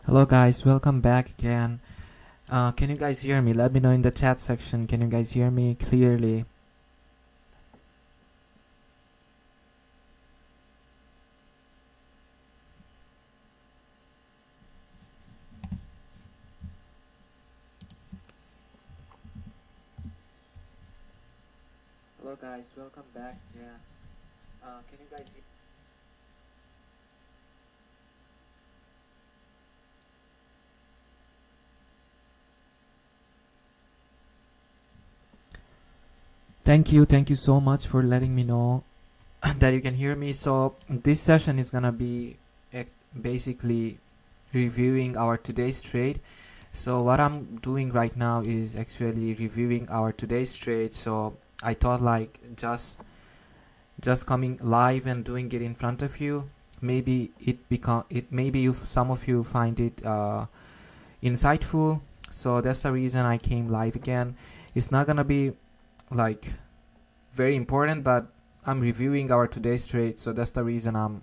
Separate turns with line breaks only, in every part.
Hello guys, welcome back again. Can you guys hear me? Let me know in the chat section. Can you guys hear me clearly? Hello guys, welcome back again. Can you guys hear? Thank you so much for letting me know that you can hear me. So this session is gonna be basically reviewing our today's trade. So what I'm doing right now is actually reviewing our today's trade. So I thought like just coming live and doing it in front of you, maybe maybe you some of you find it insightful. So that's the reason I came live again. It's not gonna be like very important, but I'm reviewing our today's trade, so that's the reason I'm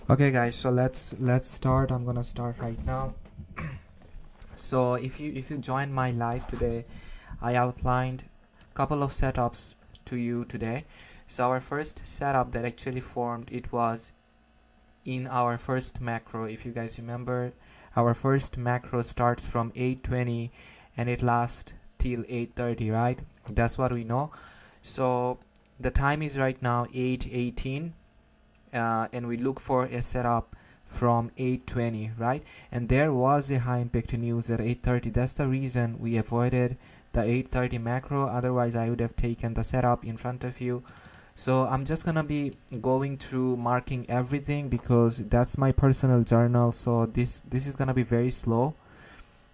okay guys. So let's start. I'm gonna start right now. So if you joined my live today, I outlined a couple of setups to you today. So our first setup that actually formed, it was in our first macro. If you guys remember, our first macro starts from 8:20 and it lasts till 8:30, right? That's what we know. So the time is right now 8:18, and we look for a setup from 8:20, right? And there was a high impact news at 8:30. That's the reason we avoided the 8:30 macro. Otherwise I would have taken the setup in front of you. So I'm just gonna be going through marking everything because that's my personal journal. So this is gonna be very slow.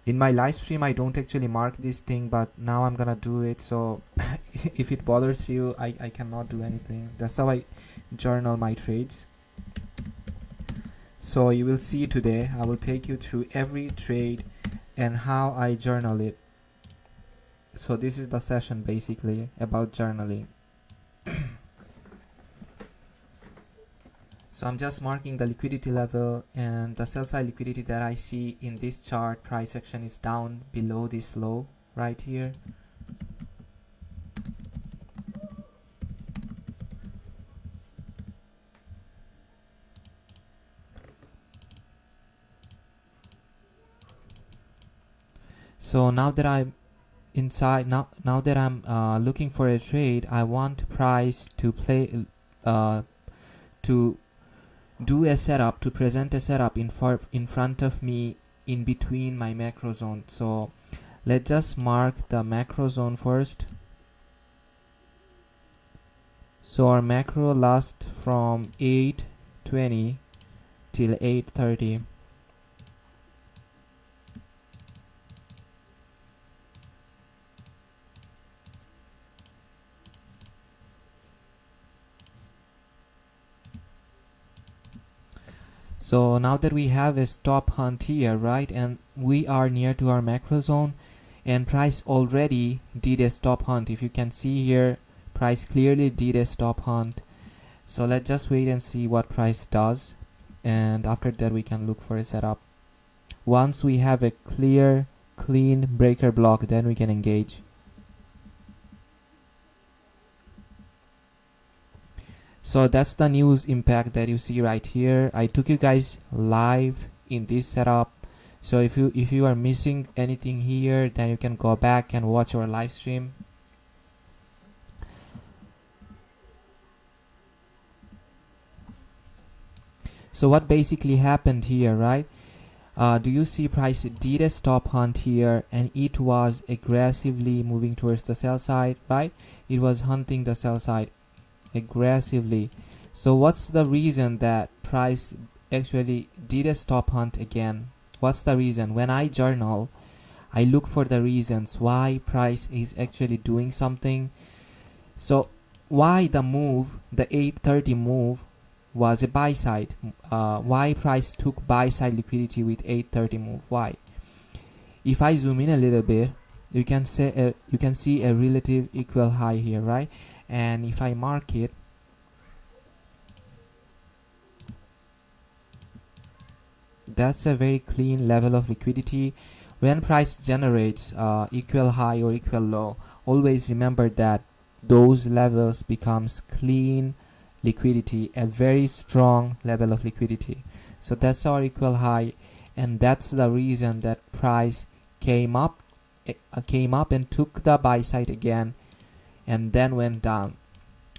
In my live stream I don't actually mark this thing, but now I'm gonna do it. So if it bothers you, I cannot do anything. That's how I journal my trades. So you will see today I will take you through every trade and how I journal it. So this is the session basically about journaling. So I'm just marking the liquidity level, and the sell side liquidity that I see in this chart price action is down below this low right here. So now that I'm inside, now that I'm looking for a trade, I want price to play to do a setup, to present a setup in front of me in between my macro zone. So let's just mark the macro zone first. So our macro lasts from 8:20 till 8:30. So now that we have a stop hunt here, right, and we are near to our macro zone, and price already did a stop hunt. If you can see here, price clearly did a stop hunt. So let's just wait and see what price does, and after that we can look for a setup. Once we have a clean breaker block, then we can engage. So that's the news impact that you see right here. I took you guys live in this setup. So if you are missing anything here, then you can go back and watch our live stream. So what basically happened here, right? Do you see price did a stop hunt here, and it was aggressively moving towards the sell side, right? It was hunting the sell side aggressively. So what's the reason that price actually did a stop hunt again? What's the reason? When I journal, I look for the reasons why price is actually doing something. So why the move, the 8:30 move, was a buy side. Why price took buy side liquidity with 830 move? Why? If I zoom in a little bit, you can see a relative equal high here, right? And if I mark it, that's a very clean level of liquidity. When price generates equal high or equal low, always remember that those levels becomes clean liquidity, a very strong level of liquidity. So that's our equal high, and that's the reason that price came up and took the buy side again and then went down,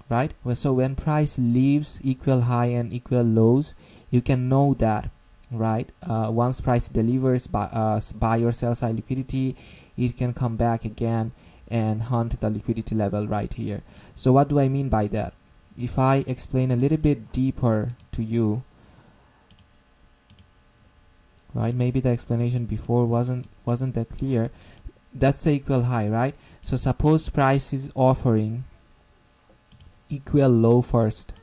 right? So when price leaves equal high and equal lows, you can know that, right? Once price delivers buy or sell side liquidity, it can come back again and hunt the liquidity level right here. So what do I mean by that? If I explain a little bit deeper to you, right? Maybe the explanation before wasn't that clear. That's the equal high, right? So suppose price is offering equal low first.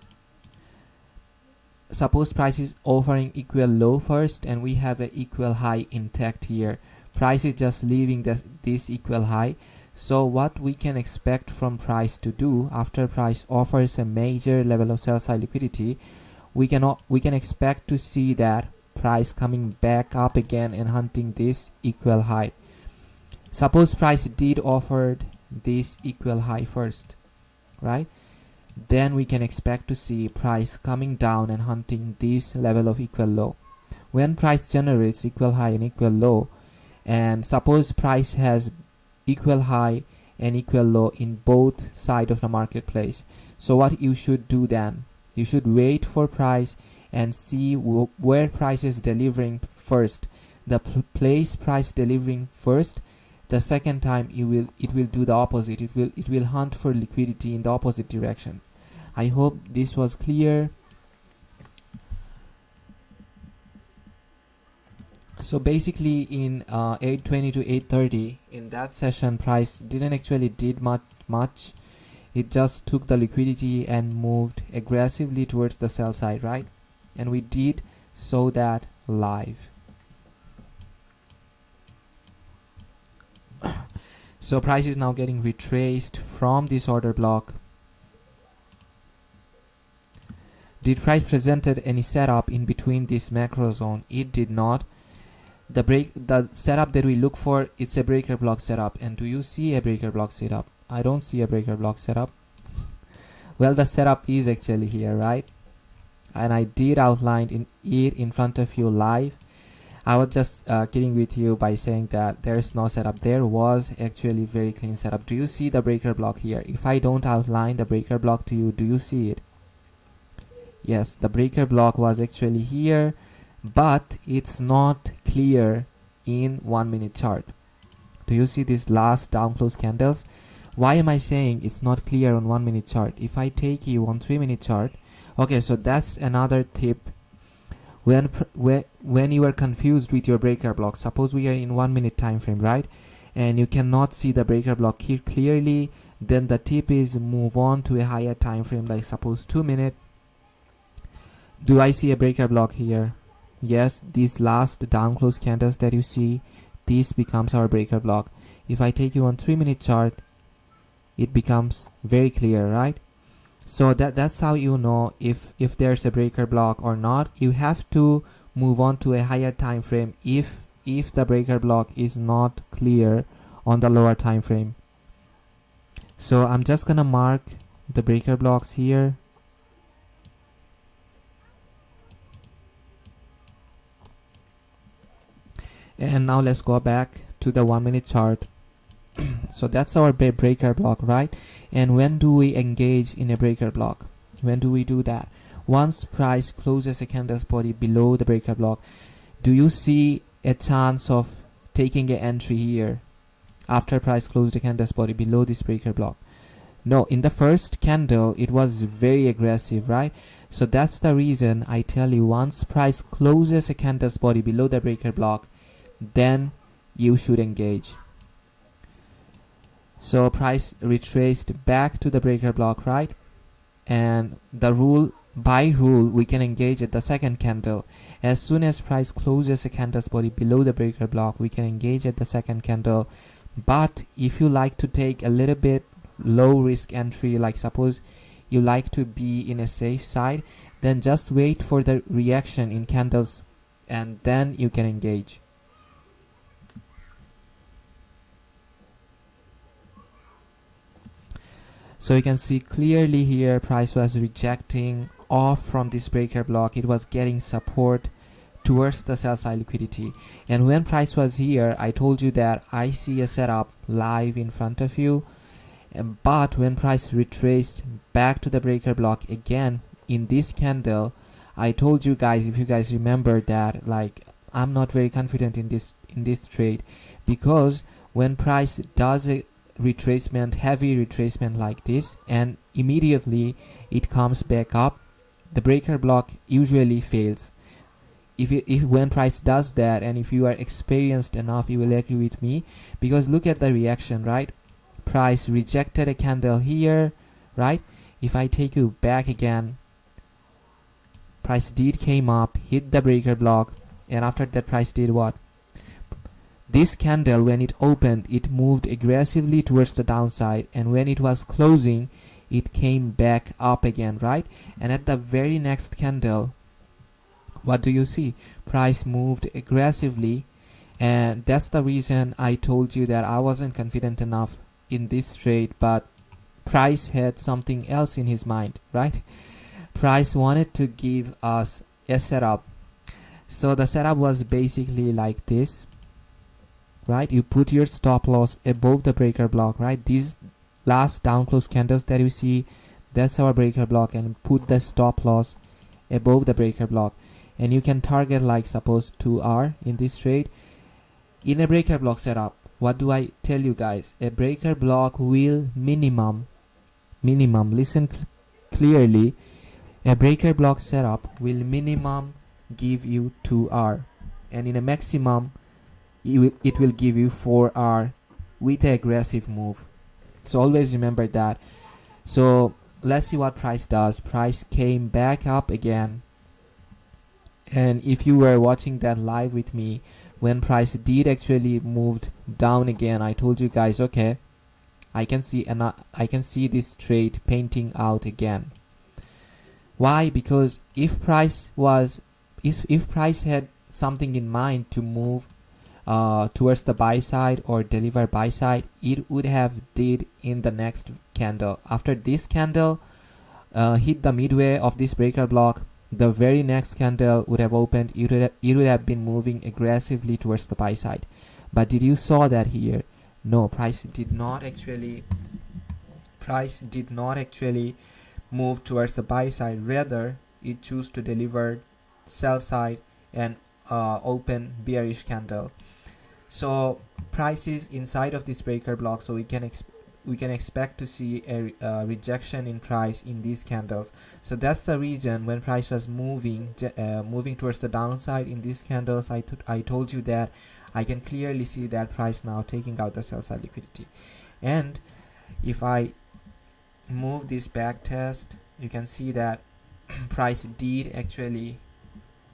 Suppose price is offering equal low first, and we have an equal high intact here. Price is just leaving this equal high. So what we can expect from price to do after price offers a major level of sell side liquidity, we can expect to see that price coming back up again and hunting this equal high. Suppose price did offered this equal high first, right? Then we can expect to see price coming down and hunting this level of equal low. When price generates equal high and equal low, and suppose price has equal high and equal low in both sides of the marketplace, so what you should do then, you should wait for price and see where price is delivering first. The place price delivering first, the second time it will do the opposite. It will hunt for liquidity in the opposite direction. I hope this was clear. So basically in 8:20 to 8:30, in that session, price didn't actually did much. It just took the liquidity and moved aggressively towards the sell side, right? And we did show that live. So price is now getting retraced from this order block. Did price presented any setup in between this macro zone? It did not. The setup that we look for, it's a breaker block setup. And do you see a breaker block setup? I don't see a breaker block setup. Well, the setup is actually here, right? And I did outline it in front of you live. I was just kidding with you by saying that there's no setup. There was actually very clean setup. Do you see the breaker block here? If I don't outline the breaker block to you, do you see it? Yes, the breaker block was actually here, but it's not clear in 1 minute chart. Do you see these last down close candles? Why am I saying it's not clear on 1 minute chart? If I take you on 3 minute chart, okay, so that's another tip. When you are confused with your breaker block, suppose we are in 1 minute time frame, right? And you cannot see the breaker block here clearly, then the tip is move on to a higher time frame, like suppose 2 minute. Do I see a breaker block here? Yes, these last down close candles that you see, this becomes our breaker block. If I take you on 3 minute chart, it becomes very clear, right? So that's how you know if there's a breaker block or not. You have to move on to a higher time frame if the breaker block is not clear on the lower time frame. So I'm just gonna mark the breaker blocks here. And now let's go back to the 1 minute chart. So that's our breaker block, right? And when do we engage in a breaker block? When do we do that? Once price closes a candle's body below the breaker block. Do you see a chance of taking an entry here after price closed a candle's body below this breaker block? No, in the first candle it was very aggressive, right? So that's the reason I tell you, once price closes a candle's body below the breaker block, then you should engage. So price retraced back to the breaker block, right? And the rule by rule we can engage at the second candle. As soon as price closes a candle's body below the breaker block, we can engage at the second candle. But if you like to take a little bit low risk entry, like suppose you like to be in a safe side, then just wait for the reaction in candles and then you can engage. So you can see clearly here price was rejecting off from this breaker block. It was getting support towards the sell side liquidity, and when price was here, I told you that I see a setup live in front of you. But when price retraced back to the breaker block again in this candle, I told you guys, if you guys remember that, like, I'm not very confident in this trade, because when price does a retracement, heavy retracement like this, and immediately it comes back up, the breaker block usually fails. If when price does that, and if you are experienced enough, you will agree with me, because look at the reaction, right? Price rejected a candle here, right? If I take you back again, price did came up, hit the breaker block, and after that price did what? This candle, when it opened, it moved aggressively towards the downside, and when it was closing, it came back up again, right? And at the very next candle, what do you see? Price moved aggressively, and that's the reason I told you that I wasn't confident enough in this trade, but price had something else in his mind, right? Price wanted to give us a setup. So the setup was basically like this, right? You put your stop loss above the breaker block, right? These last down close candles that you see, that's our breaker block, and put the stop loss above the breaker block, and you can target, like, suppose 2R in this trade. In a breaker block setup, what do I tell you guys? A breaker block will minimum, listen clearly, a breaker block setup will minimum give you 2R, and in a maximum it will give you 4R with an aggressive move. So always remember that. So let's see what price does. Price came back up again, and if you were watching that live with me, when price did actually moved down again, I told you guys, okay, I can see this trade painting out again. Why? Because if price had something in mind to move towards the buy side or deliver buy side, it would have did in the next candle. After this candle hit the midway of this breaker block, the very next candle would have opened, it would have been moving aggressively towards the buy side. But did you saw that here? No, price did not actually move towards the buy side. Rather, it chose to deliver sell side and open bearish candle. So price is inside of this breaker block, so we can expect to see a rejection in price in these candles. So that's the reason when price was moving towards the downside in these candles, I told you that I can clearly see that price now taking out the sell side liquidity. And if I move this back test, you can see that price did actually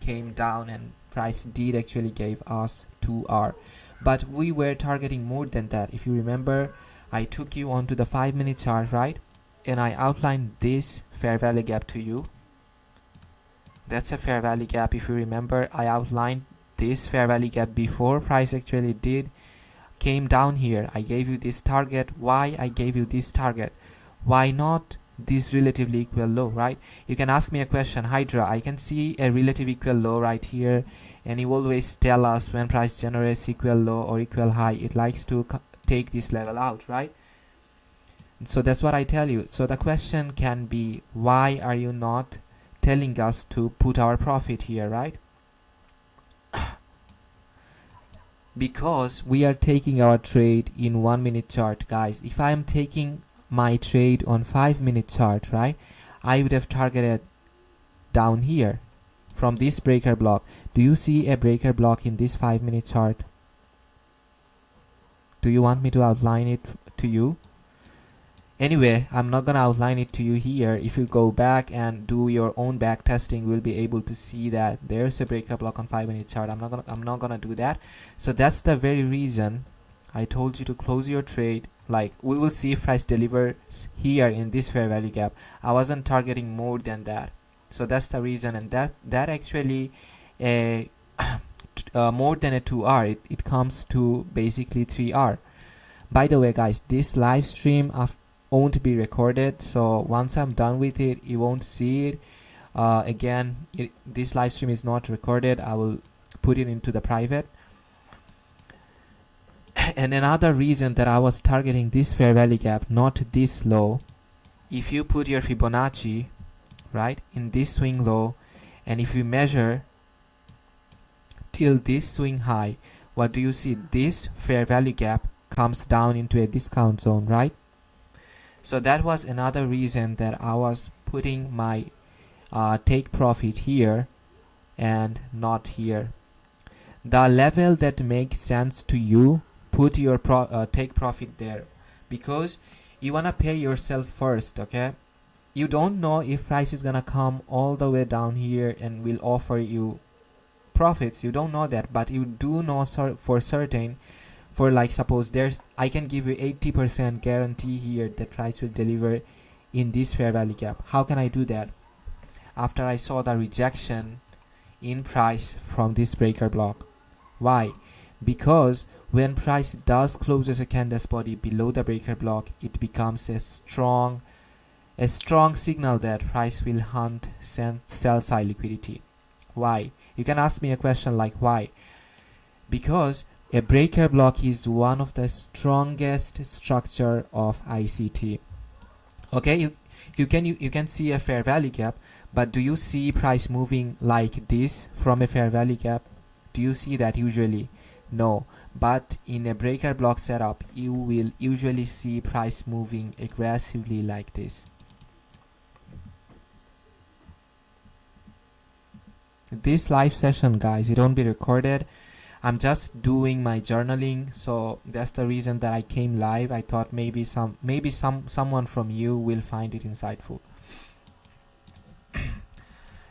came down, and price did actually gave us 2R, but we were targeting more than that. If you remember, I took you onto the 5-minute chart, right? And I outlined this fair value gap to you. That's a fair value gap. If you remember, I outlined this fair value gap before price actually came down here. I gave you this target. Why I gave you this target? Why not this relatively equal low, right? You can ask me a question, Hydra, I can see a relative equal low right here, and you always tell us when price generates equal low or equal high, it likes to take this level out, right? So that's what I tell you. So the question can be, why are you not telling us to put our profit here, right? Because we are taking our trade in 1-minute chart, guys. If I am taking my trade on 5-minute chart, right, I would have targeted down here from this breaker block. Do you see a breaker block in this 5-minute chart? Do you want me to outline it to you? Anyway, I'm not gonna outline it to you here. If you go back and do your own back testing, you will be able to see that there's a breaker block on 5-minute chart. I'm not gonna do that. So that's the very reason I told you to close your trade. Like, we will see if price delivers here in this fair value gap. I wasn't targeting more than that, so that's the reason. And that actually a more than a 2R, it comes to basically 3R. By the way guys, this live stream won't be recorded, so once I'm done with it, you won't see it again. This live stream is not recorded. I will put it into the private. And another reason that I was targeting this fair value gap, not this low, if you put your Fibonacci right in this swing low, and if you measure till this swing high, what do you see? This fair value gap comes down into a discount zone, right? So that was another reason that I was putting my take profit here and not here. The level that makes sense to you, put your take profit there, because you wanna pay yourself first. Okay, you don't know if price is gonna come all the way down here and will offer you profits. You don't know that, but you do know for certain. For like, suppose I can give you 80% guarantee here that price will deliver in this fair value gap. How can I do that? After I saw the rejection in price from this breaker block. Why? Because when price does close as a candle body below the breaker block, it becomes a strong signal that price will hunt sell side liquidity. Why? You can ask me a question like why? Because a breaker block is one of the strongest structure of ICT. Okay, you can see a fair value gap, but do you see price moving like this from a fair value gap? Do you see that usually? No. But in a breaker block setup, you will usually see price moving aggressively like this. This live session, guys, it won't be recorded. I'm just doing my journaling, so that's the reason that I came live. I thought maybe someone from you will find it insightful.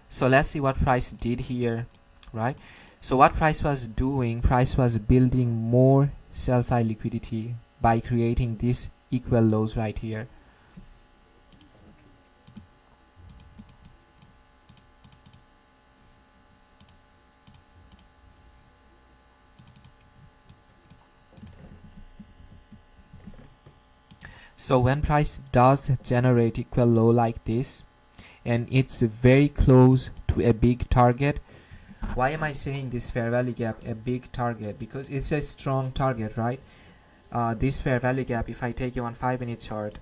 So let's see what price did here, right? So what price was doing, price was building more sell side liquidity by creating these equal lows right here. So when price does generate equal low like this, and it's very close to a big target. Why am I saying this fair value gap a big target? Because it's a strong target, right? This fair value gap, if I take you on 5-minute chart,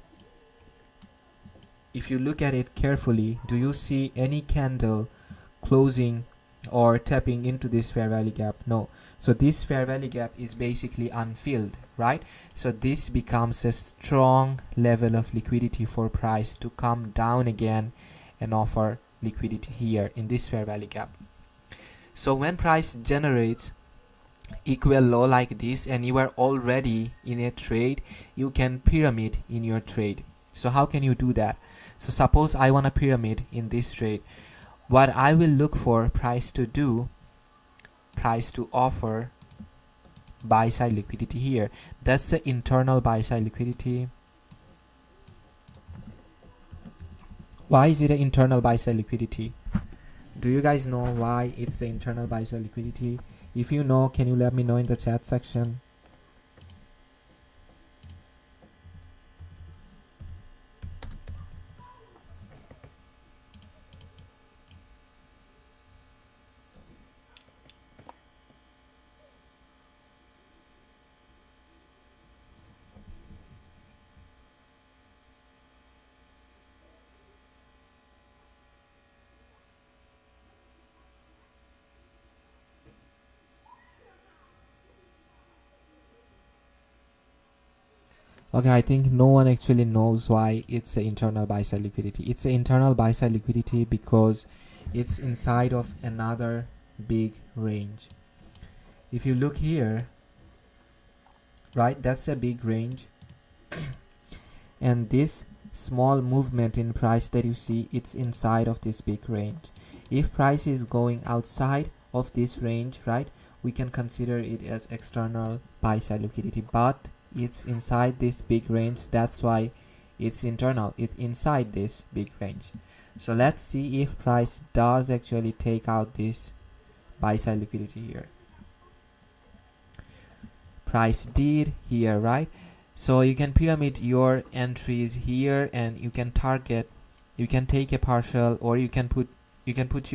if you look at it carefully, do you see any candle closing or tapping into this fair value gap? No. So this fair value gap is basically unfilled, right? So this becomes a strong level of liquidity for price to come down again and offer liquidity here in this fair value gap. So when price generates equal low like this and you are already in a trade, you can pyramid in your trade. So how can you do that? So suppose I want a pyramid in this trade. What I will look for price to do, price to offer buy side liquidity here. That's the internal buy side liquidity. Why is it an internal buy side liquidity? Do you guys know why it's the internal buy side liquidity? If you know, can you let me know in the chat section? Okay, I think no one actually knows why it's the internal buy side liquidity. It's the internal buy side liquidity because it's inside of another big range. If you look here, right, that's a big range. and this small movement in price that you see, it's inside of this big range. If price is going outside of this range, right, we can consider it as external buy side liquidity, but it's inside this big range, that's why it's internal, it's inside this big range. So let's see if price does actually take out this buy side liquidity here. Price did here, right? So you can pyramid your entries here, and you can target, you can take a partial, or you can put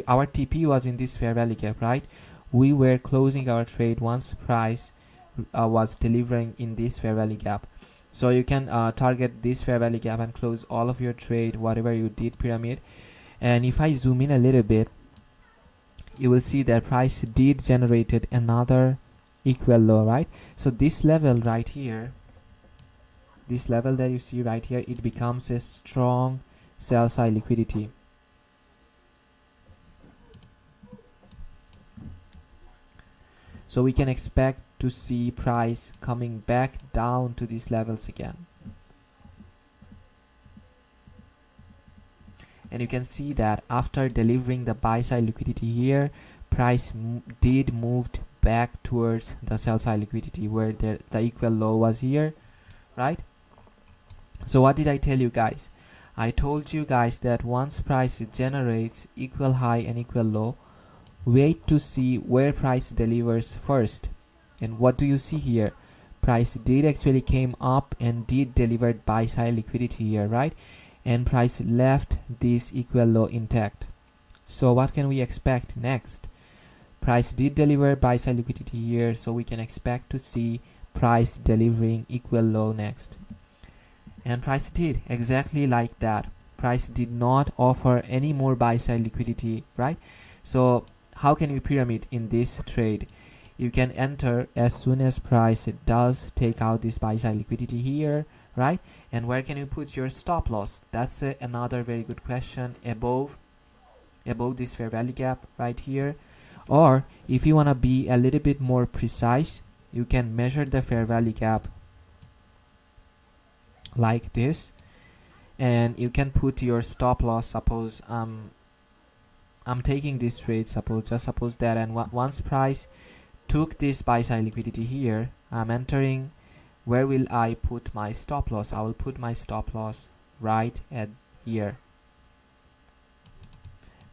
our TP was in this fair value gap, right? We were closing our trade once price was delivering in this fair value gap. So you can target this fair value gap and close all of your trade, whatever you did pyramid. And if I zoom in a little bit, you will see that price did generated another equal low, right? So this level right here, this level that you see right here, it becomes a strong sell side liquidity. So we can expect to see price coming back down to these levels again. And you can see that after delivering the buy side liquidity here, price did moved back towards the sell side liquidity where the equal low was here, right? So what did I tell you guys? I told you guys that once price generates equal high and equal low, wait to see where price delivers first. And what do you see here? Price did actually came up and did delivered buy side liquidity here, right? And price left this equal low intact. So what can we expect next? Price did deliver buy side liquidity here, so we can expect to see price delivering equal low next. And price did exactly like that. Price did not offer any more buy side liquidity, right? So how can you pyramid in this trade? You can enter as soon as price does take out this buy side liquidity here, right? And where can you put your stop loss? That's another very good question. Above this fair value gap right here. Or if you want to be a little bit more precise, you can measure the fair value gap like this, and you can put your stop loss. Suppose I'm taking this trade, just suppose that, and once price took this buy side liquidity here, I'm entering. Where will I put my stop loss? I will put my stop loss right at here.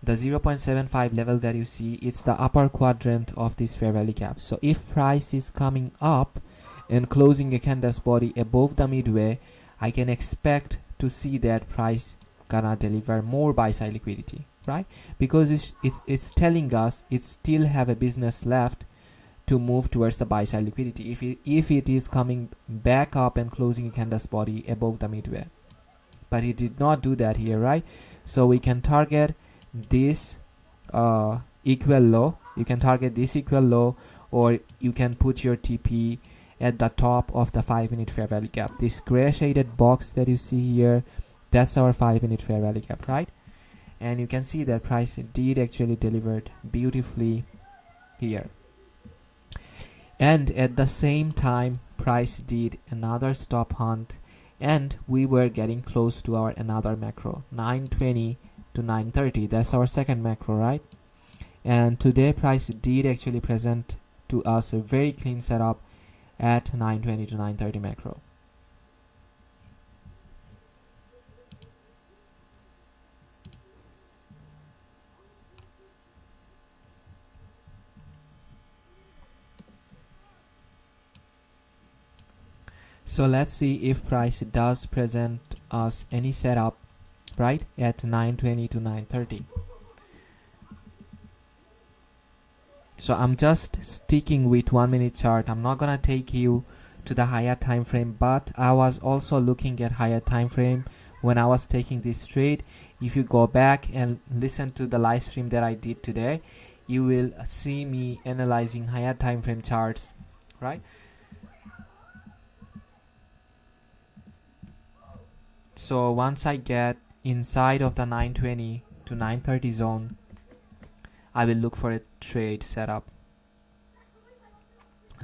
The 0.75 level that you see, it's the upper quadrant of this fair value gap. So if price is coming up and closing a candle's body above the midway, I can expect to see that price gonna deliver more buy side liquidity, right? Because it's telling us it still have a business left to move towards the buy side liquidity if it is coming back up and closing a candle's body above the midway. But it did not do that here, right? So we can target this equal low. You can target this equal low, or you can put your TP at the top of the 5-minute fair value gap. This gray shaded box that you see here, that's our 5-minute fair value gap, right? And you can see that price did actually delivered beautifully here. And at the same time, price did another stop hunt, and we were getting close to our another macro, 920 to 930. That's our second macro, right? And today price did actually present to us a very clean setup at 920 to 930 macro. So let's see if price does present us any setup right at 920 to 930. So I'm just sticking with 1-minute chart. I'm not gonna take you to the higher time frame, but I was also looking at higher time frame when I was taking this trade. If you go back and listen to the live stream that I did today, you will see me analyzing higher time frame charts, right? So once I get inside of the 920 to 930 zone, I will look for a trade setup.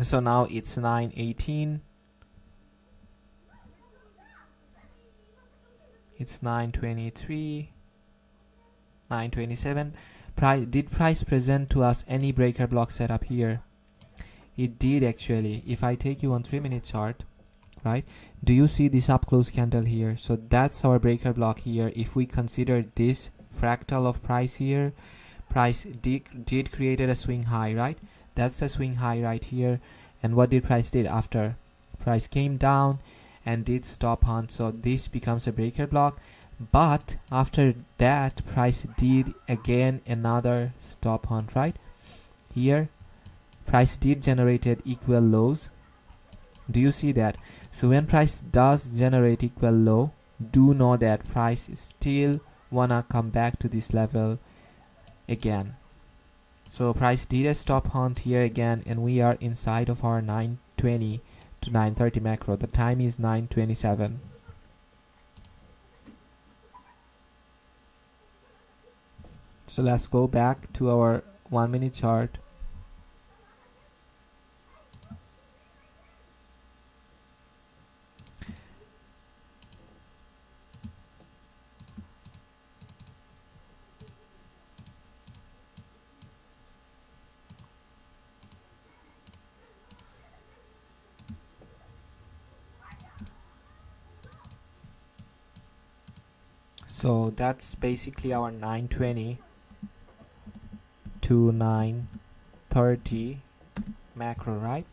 So now it's 918. It's 923, 927. Did price present to us any breaker block setup here? It did actually. If I take you on 3-minute chart, right, do you see this up close candle here? So that's our breaker block here. If we consider this fractal of price here, price did created a swing high, right? That's a swing high right here. And what did price did after? Price came down and did stop hunt, so this becomes a breaker block. But after that, price did again another stop hunt, right? Here price did generated equal lows. Do you see that? So when price does generate equal low, do know that price still wanna come back to this level again. So price did a stop hunt here again, and we are inside of our 920 to 930 macro. The time is 9:27. So let's go back to our 1-minute chart. So that's basically our 920 to 930 macro, right?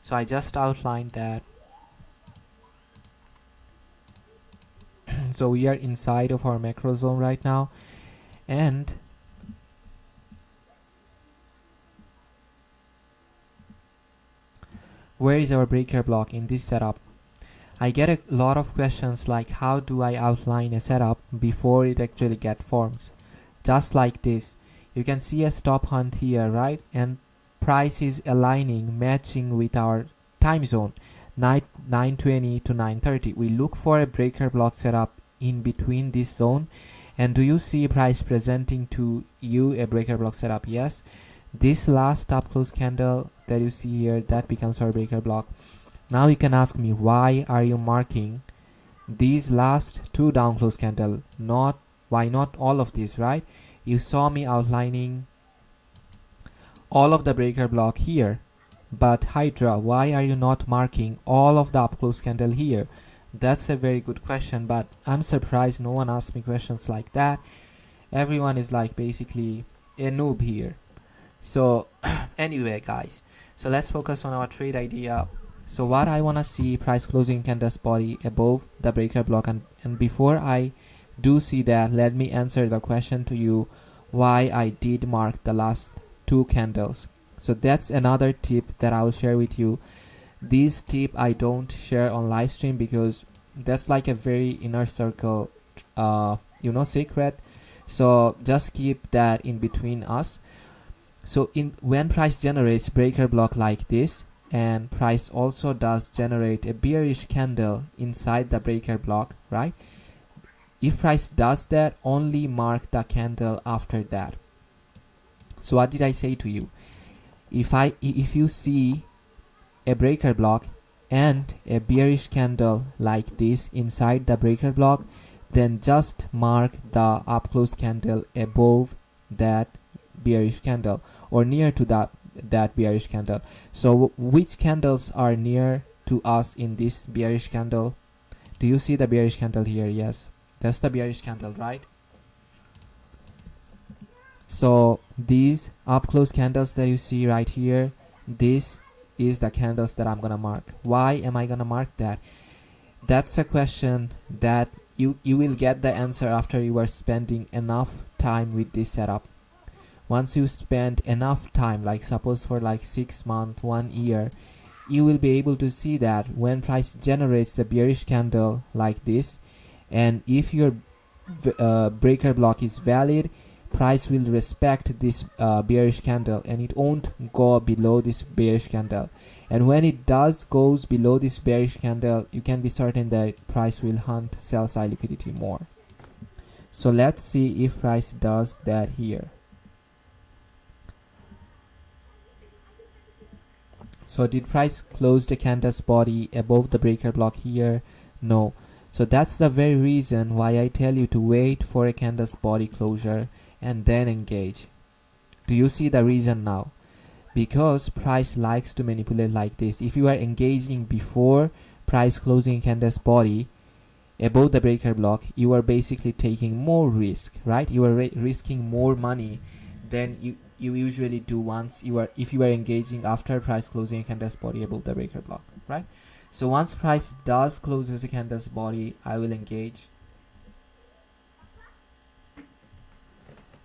So I just outlined that. So we are inside of our macro zone right now, and where is our breaker block in this setup? I get a lot of questions like, how do I outline a setup before it actually get forms? Just like this, you can see a stop hunt here, right? And price is aligning, matching with our time zone, 920 to 930. We look for a breaker block setup in between this zone. And do you see price presenting to you a breaker block setup? Yes. This last up close candle that you see here, that becomes our breaker block. Now you can ask me, why are you marking these last two down close candle? Why not all of this, right? You saw me outlining all of the breaker block here, but Hydra, why are you not marking all of the up close candle here? That's a very good question, but I'm surprised no one asked me questions like that. Everyone is like basically a noob here. So anyway guys, so let's focus on our trade idea. So what I want to see, price closing candle's body above the breaker block, and before I do see that, let me answer the question to you, why I did mark the last two candles. So that's another tip that I will share with you. This tip I don't share on live stream because that's like a very inner circle secret. So just keep that in between us. So when price generates breaker block like this, and price also does generate a bearish candle inside the breaker block, right? If price does that, only mark the candle after that. So what did I say to you? If you see a breaker block and a bearish candle like this inside the breaker block, then just mark the up close candle above that bearish candle or near to that bearish candle. So which candles are near to us in this bearish candle? Do you see the bearish candle here? Yes, that's the bearish candle, right? So these up close candles that you see right here, this is the candles that I'm gonna mark. Why am I gonna mark that? That's a question that you will get the answer after you are spending enough time with this setup. Once you spend enough time, like suppose for like 6 months, 1 year, you will be able to see that when price generates a bearish candle like this, and if your breaker block is valid, price will respect this bearish candle and it won't go below this bearish candle. And when it does goes below this bearish candle, you can be certain that price will hunt sell side liquidity more. So let's see if price does that here. So did price close the candle's body above the breaker block here? No. So that's the very reason why I tell you to wait for a candle's body closure and then engage. Do you see the reason now? Because price likes to manipulate like this. If you are engaging before price closing candle's body above the breaker block, you are basically taking more risk, right? You are risking more money than you usually do if you are engaging after price closing a candle's body above the breaker block, right? So once price does closes a candle's body, I will engage.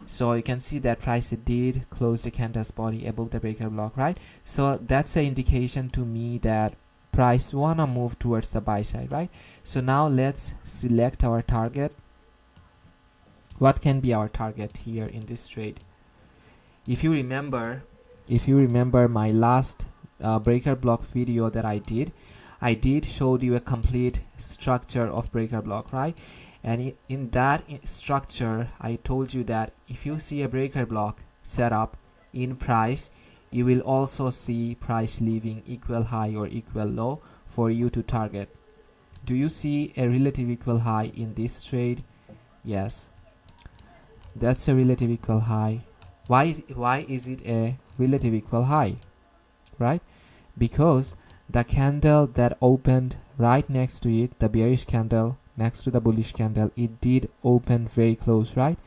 So you can see that price did close the candle's body above the breaker block, right? So that's an indication to me that price wanna move towards the buy side, right? So now let's select our target. What can be our target here in this trade? If you remember my last breaker block video that I did showed you a complete structure of breaker block, right? And in that structure, I told you that if you see a breaker block set up in price, you will also see price leaving equal high or equal low for you to target. Do you see a relative equal high in this trade? Yes, that's a relative equal high. Why is it a relative equal high, right? Because the candle that opened right next to it, the bearish candle next to the bullish candle, it did open very close, right?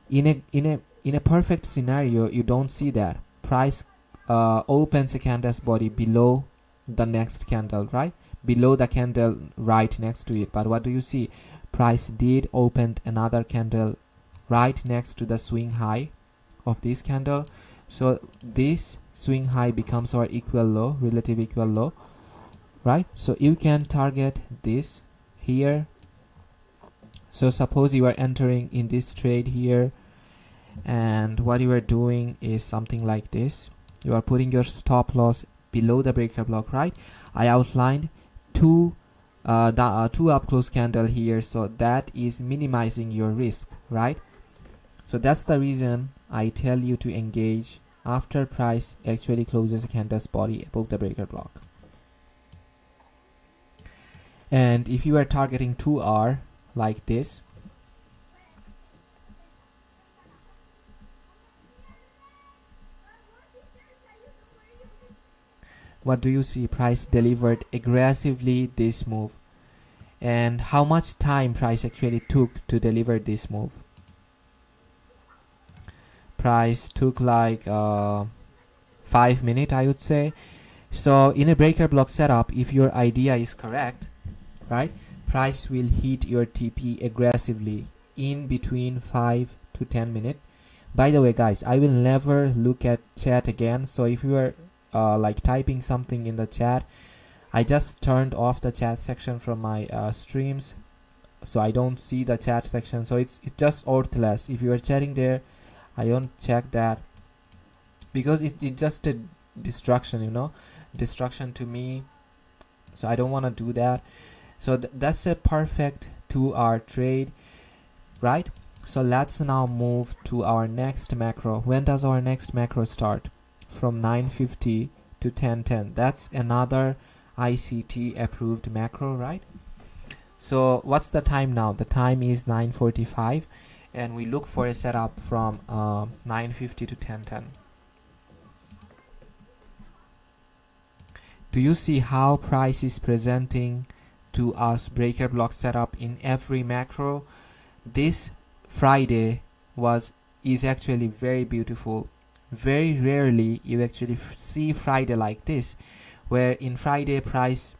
In a perfect scenario, you don't see that. Price opens a candle's body below the next candle, right? Below the candle right next to it. But what do you see? Price did open another candle right next to the swing high of this candle. So this swing high becomes our equal low, relative equal low, right? So you can target this here. So suppose you are entering in this trade here, and what you are doing is something like this. You are putting your stop loss below the breaker block, right? I outlined two up close candle here, so that is minimizing your risk, right? So that's the reason I tell you to engage after price actually closes a candle's body above the breaker block. And if you are targeting 2R like this, what do you see? Price delivered aggressively this move. And how much time price actually took to deliver this move? Price took like 5 minutes, I would say. So in a breaker block setup, if your idea is correct, right, price will hit your TP aggressively in between 5 to 10 minutes. By the way, guys, I will never look at chat again. So if you are like typing something in the chat, I just turned off the chat section from my streams, so I don't see the chat section. So it's just worthless. If you are chatting there, I don't check that, because it's just a distraction, distraction to me. So I don't want to do that. So that's a perfect 2-hour trade, right? So let's now move to our next macro. When does our next macro start? From 9:50 to 10:10. That's another ICT approved macro, right? So what's the time now? The time is 9:45, and we look for a setup from 9:50 to 10:10. Do you see how price is presenting to us breaker block setup in every macro? This Friday is actually very beautiful. Very rarely you actually see Friday like this, where in Friday price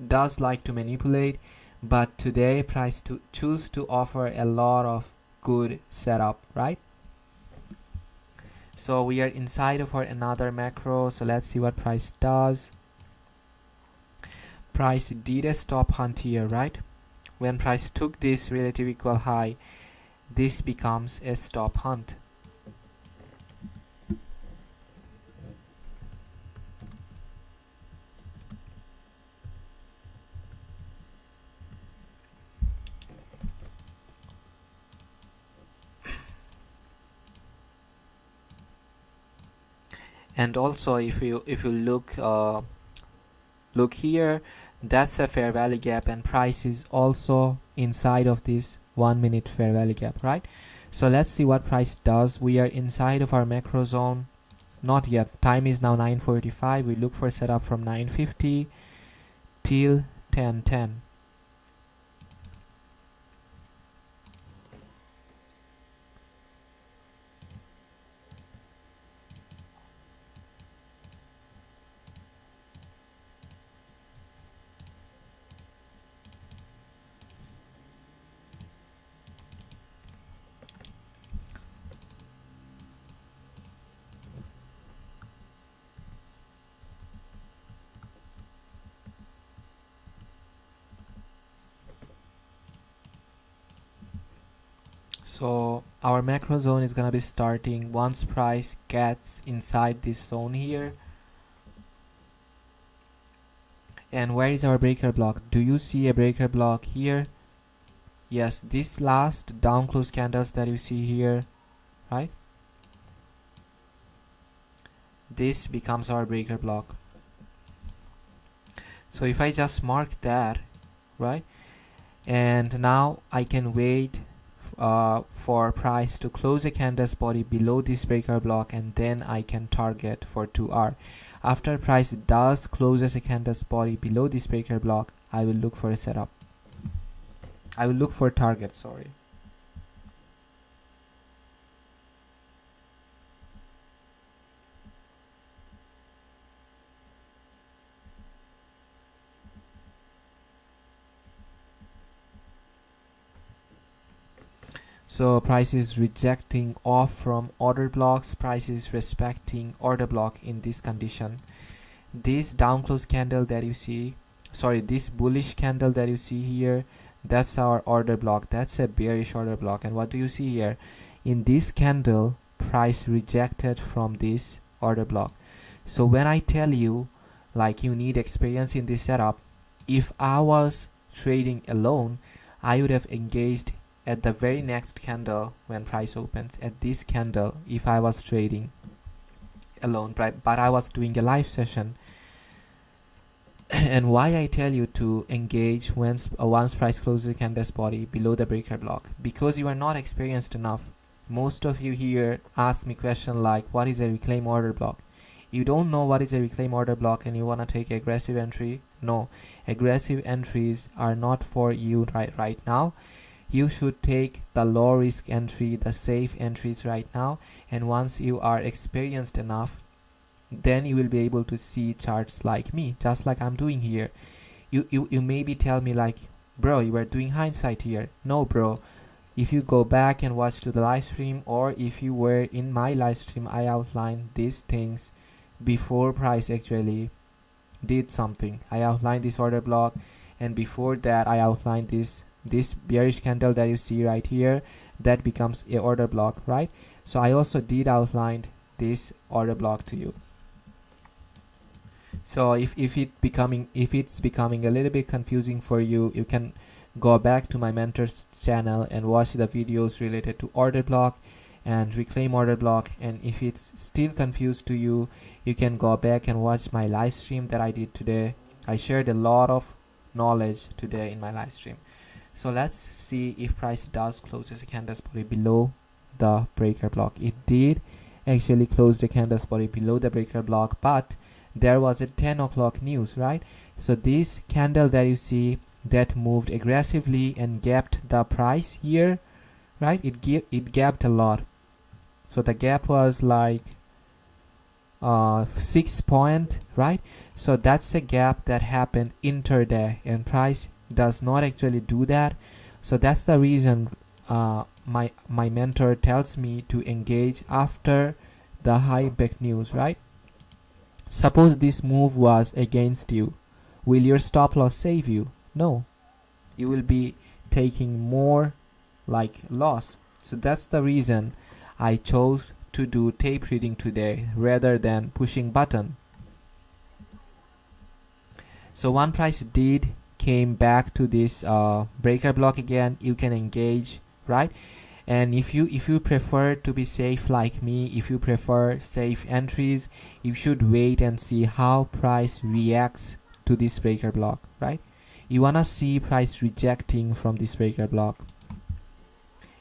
does like to manipulate, but today price choose to offer a lot of good setup, right? So we are inside of our another macro. So let's see what price does. Price did a stop hunt here, right? When price took this relative equal high, this becomes a stop hunt. And also if you look here, That's a fair value gap, and price is also inside of this 1 minute fair value gap, right? So let's see what price does. We are inside of our macro zone. Not yet. Time is now 9:45. We look for setup from 9:50 till 10:10. So our macro zone is gonna be starting once price gets inside this zone here. And where is our breaker block? Do you see a breaker block here? Yes, this last down close candles that you see here, right? This becomes our breaker block. So if I just mark that, right, and now I can wait for price to close a candle's body below this breaker block, and then I can target for 2 hour. After price does closes a candle's body below this breaker block, I will look for a setup. I will look for target, sorry. So price is rejecting off from order blocks, price is respecting order block in this condition. This down close candle that you see, sorry, this bullish candle that you see here, that's our order block. That's a bearish order block. And what do you see here? In this candle, price rejected from this order block. So when I tell you like you need experience in this setup, if I was trading alone, I would have engaged at the very next candle when price opens. At this candle, if I was trading alone, but I was doing a live session. And why I tell you to engage once price closes the candle's body below the breaker block? Because you are not experienced enough. Most of you here ask me question like, what is a reclaim order block? You don't know what is a reclaim order block and you want to take aggressive entry? No, aggressive entries are not for you right now. You should take the low risk entry, the safe entries right now, and once you are experienced enough, then you will be able to see charts like me, just like I'm doing here. You maybe tell me like, bro, you are doing hindsight here. No, bro, if you go back and watch to the live stream, or if you were in my live stream, I outlined these things before price actually did something. I outlined this order block, and before that I outlined this bearish candle that you see right here, that becomes a order block, right? So I also did outline this order block to you. So if it's becoming a little bit confusing for you, you can go back to my mentor's channel and watch the videos related to order block and reclaim order block. And if it's still confused to you, you can go back and watch my live stream that I did today. I shared a lot of knowledge today in my live stream. So let's see if price does closes a candle's body below the breaker block. It did actually close the candle's body below the breaker block, but there was a 10 o'clock news, right? So this candle that you see that moved aggressively and gapped the price here, right? It gapped a lot. So the gap was like 6 point, right? So that's a gap that happened intraday, and price does not actually do that. So that's the reason my mentor tells me to engage after the high impact news, right? Suppose this move was against you, will your stop loss save you? No, you will be taking more like loss. So that's the reason I chose to do tape reading today rather than pushing button. So one price did came back to this breaker block again, you can engage, right? And if you prefer to be safe like me, if you prefer safe entries, you should wait and see how price reacts to this breaker block, right? You wanna see price rejecting from this breaker block,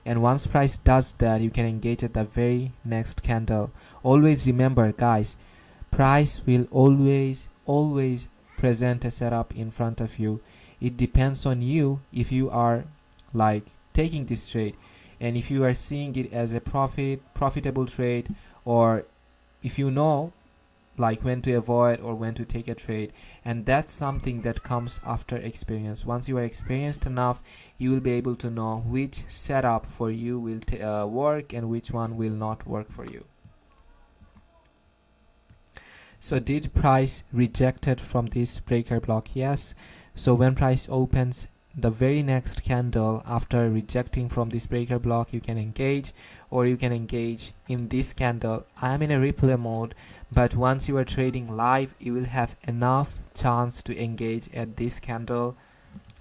and once price does that, you can engage at the very next candle. Always remember, guys, price will always present a setup in front of you. It depends on you if you are like taking this trade, and if you are seeing it as a profitable trade, or if you know like when to avoid or when to take a trade. And that's something that comes after experience. Once you are experienced enough, you will be able to know which setup for you will work and which one will not work for you. So did price rejected from this breaker block? Yes. So when price opens the very next candle after rejecting from this breaker block, you can engage, or you can engage in this candle. I am in a replay mode, but once you are trading live, you will have enough chance to engage at this candle,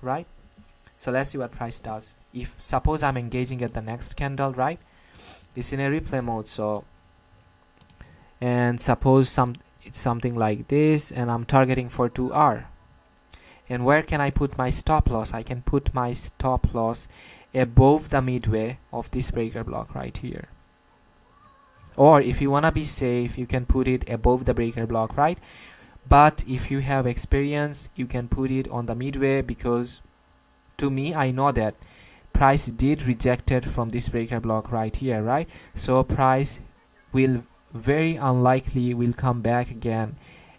right? So let's see what price does. If suppose I'm engaging at the next candle, right? It's in a replay mode, so, and suppose it's something like this, and I'm targeting for 2R. And where can I put my stop loss? I can put my stop loss above the midway of this breaker block right here. Or if you wanna be safe, you can put it above the breaker block, right? But if you have experience, you can put it on the midway, because to me, I know that price did rejected from this breaker block right here, right? So price will very unlikely will come back again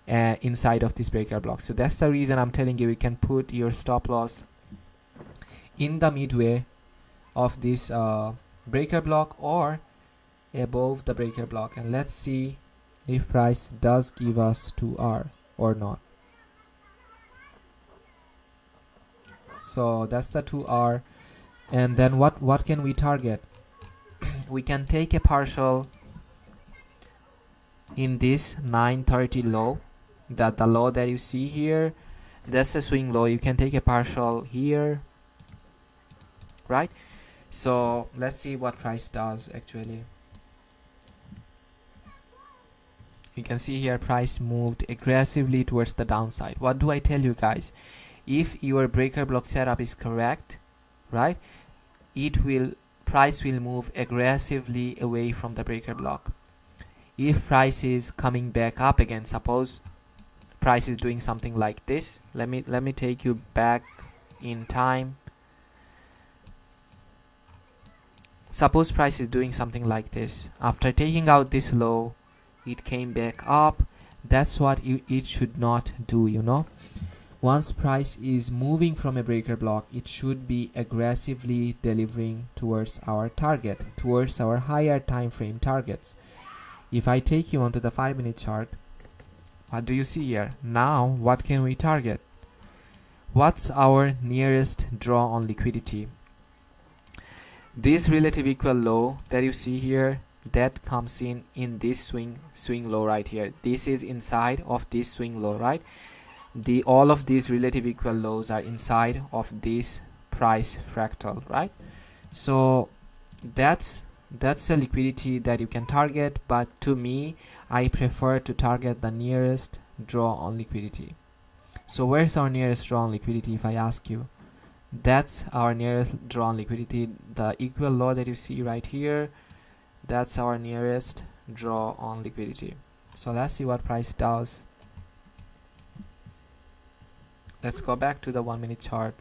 inside of this breaker block. So that's the reason I'm telling you, you can put your stop loss in the midway of this breaker block or above the breaker block. And let's see if price does give us 2R or not. So that's the 2R. And then what can we target? We can take a partial in this 930 low, that the low that you see here, that's a swing low. You can take a partial here, right? So let's see what price does actually. You can see here price moved aggressively towards the downside. What do I tell you guys? If your breaker block setup is correct, right, price will move aggressively away from the breaker block. If price is coming back up again, suppose price is doing something like this, let me take you back in time. Suppose price is doing something like this. After taking out this low, it came back up. That's what it should not do, you know. Once price is moving from a breaker block, it should be aggressively delivering towards our target, towards our higher time frame targets. If I take you onto the 5-minute chart, what do you see here? Now what can we target? What's our nearest draw on liquidity? This relative equal low that you see here, that comes in this swing low right here. This is inside of this swing low, right? All of these relative equal lows are inside of this price fractal, right? So that's a liquidity that you can target, but to me, I prefer to target the nearest draw on liquidity. So where's our nearest draw on liquidity, if I ask you? That's our nearest draw on liquidity, the equal low that you see right here. That's our nearest draw on liquidity. So let's see what price does. Let's go back to the 1-minute chart.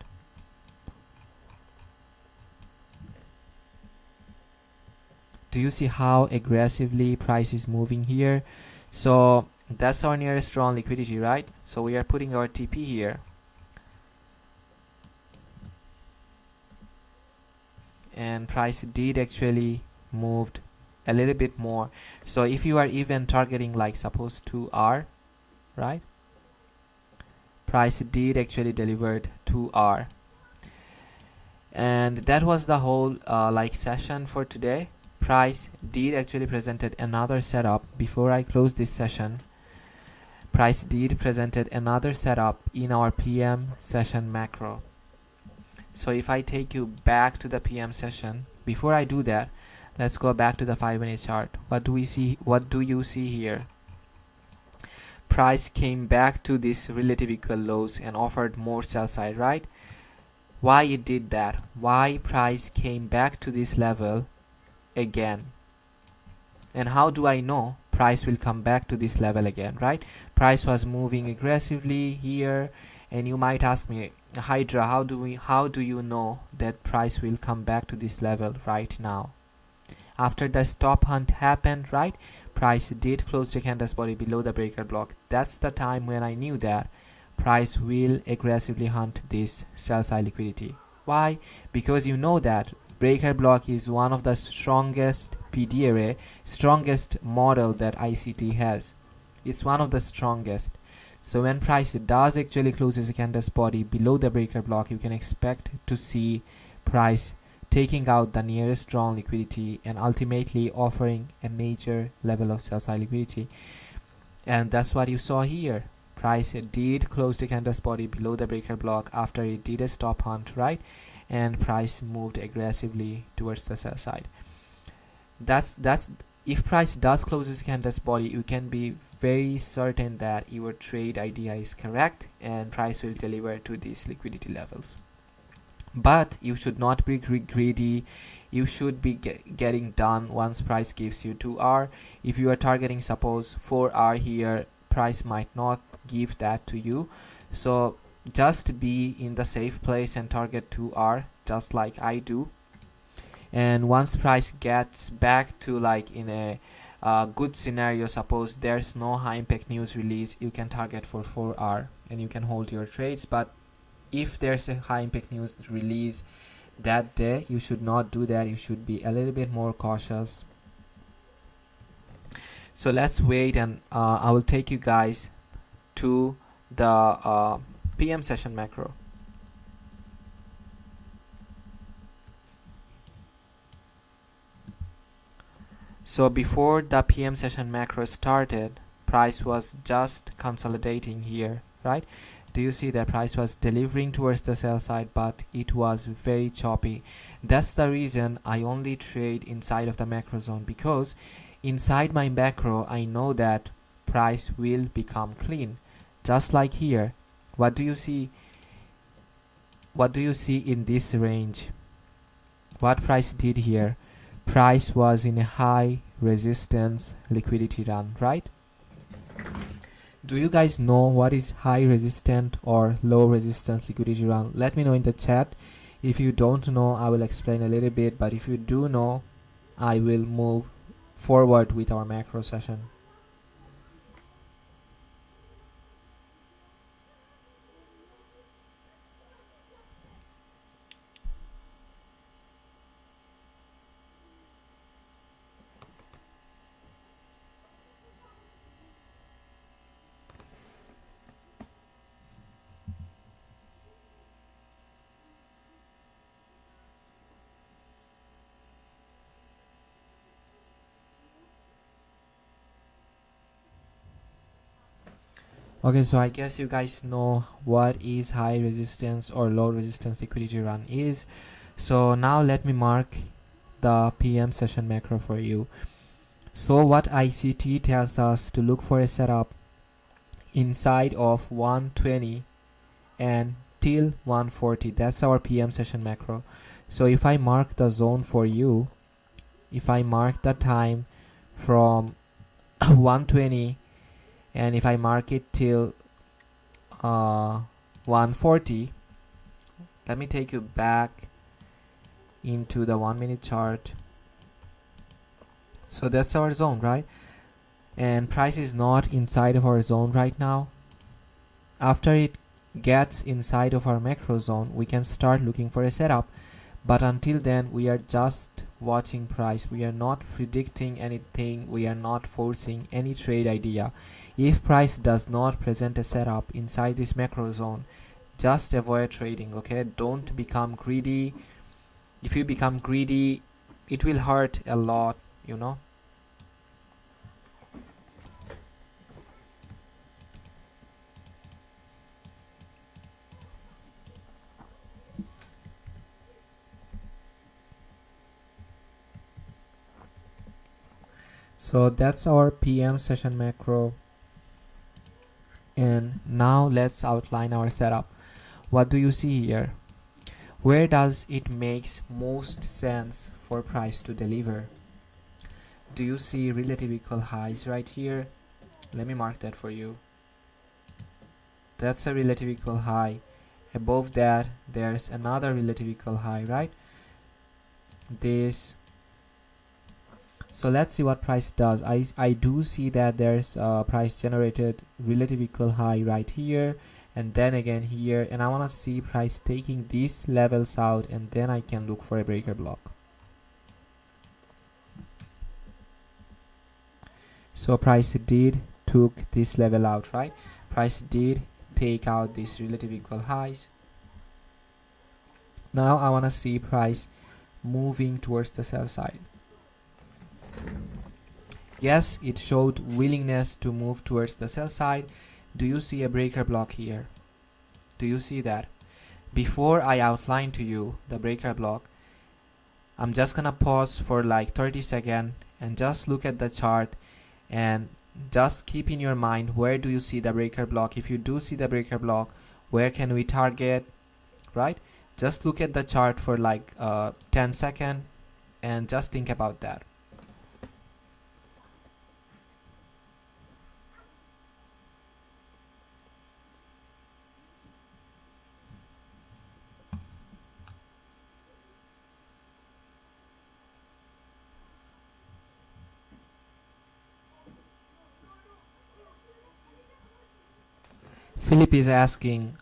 Do you see how aggressively price is moving here? So that's our nearest draw on liquidity, right? So we are putting our TP here. And price did actually moved a little bit more. So if you are even targeting like suppose 2R, right? Price did actually delivered 2R. And that was the whole session for today. Price did actually presented another setup. Before I close this session, price did presented another setup in our PM session macro. So if I take you back to the PM session, before I do that, let's go back to the 5-minute chart. What do we see? What do you see here? price came back to this relative equal lows and offered more sell side, right? Why it did that? Why price came back to this level again? And how do I know price will come back to this level again, right? Price was moving aggressively here, and you might ask me, Hydra, how do you know that price will come back to this level right now? After the stop hunt happened, right, price did close the candle's body below the breaker block. That's the time when I knew that price will aggressively hunt this sell side liquidity. Why? Because you know that breaker block is one of the strongest PD array, strongest model that ICT has. It's one of the strongest. So when price does actually closes the candle's body below the breaker block, you can expect to see price taking out the nearest strong liquidity and ultimately offering a major level of sell side liquidity. And that's what you saw here. Price did close the candle's body below the breaker block after it did a stop hunt, right? And price moved aggressively towards the sell side. That's if price does close this candle's body, you can be very certain that your trade idea is correct and price will deliver to these liquidity levels. But you should not be greedy. You should be getting done once price gives you 2R. If you are targeting suppose 4R here, price might not give that to you. So just be in the safe place and target 2R just like I do. And once price gets back to like in a good scenario, suppose there's no high impact news release, you can target for 4R and you can hold your trades. But if there's a high impact news release that day, you should not do that. You should be a little bit more cautious. So let's wait, and I will take you guys to the PM session macro. So before the PM session macro started, price was just consolidating here, right? Do you see that price was delivering towards the sell side, but it was very choppy? That's the reason I only trade inside of the macro zone, because inside my macro I know that price will become clean, just like here. What do you see? What do you see in this range? What price did here? Price was in a high resistance liquidity run, right? Do you guys know what is high resistant or low resistance liquidity run? Let me know in the chat. If you don't know, I will explain a little bit, but if you do know, I will move forward with our macro session. Okay, so I guess you guys know what is high resistance or low resistance liquidity run is. So now let me mark the PM session macro for you. So what ICT tells us to look for a setup inside of 120 and till 140. That's our PM session macro. So if I mark the zone for you, if I mark the time from 120 and if I mark it till 140, let me take you back into the 1 minute chart. So that's our zone, right? And price is not inside of our zone right now. After it gets inside of our macro zone, we can start looking for a setup. But until then, we are just watching price. We are not predicting anything. We are not forcing any trade idea. If price does not present a setup inside this macro zone, just avoid trading, okay? Don't become greedy. If you become greedy, it will hurt a lot, you know? So that's our PM session macro. And now let's outline our setup. What do you see here? Where does it makes most sense for price to deliver? Do you see relative equal highs right here? Let me mark that for you. That's a relative equal high. Above that there's another relative equal high, right? This. So let's see what price does. I do see that there's a price generated relative equal high right here, and then again here, and I want to see price taking these levels out, and then I can look for a breaker block. So price did took this level out, right? Price did take out these relative equal highs. Now I want to see price moving towards the sell side. Yes, it showed willingness to move towards the sell side. Do you see a breaker block here? Do you see that? Before I outline to you the breaker block, I'm just gonna pause for like 30 seconds and just look at the chart and just keep in your mind, where do you see the breaker block? If you do see the breaker block, where can we target, right? Just look at the chart for like 10 seconds and just think about that. Philip is asking,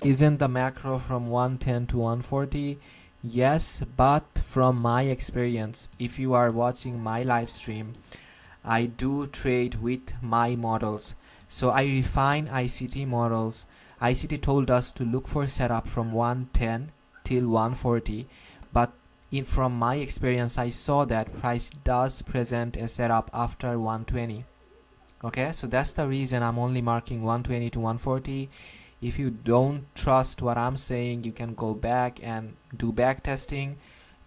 isn't the macro from 110 to 140? Yes, but from my experience, if you are watching my live stream, I do trade with my models. So I refine ICT models. ICT told us to look for setup from 110 till 140, but from my experience, I saw that price does present a setup after 120. Okay, so that's the reason I'm only marking 120 to 140. If you don't trust what I'm saying, you can go back and do back testing,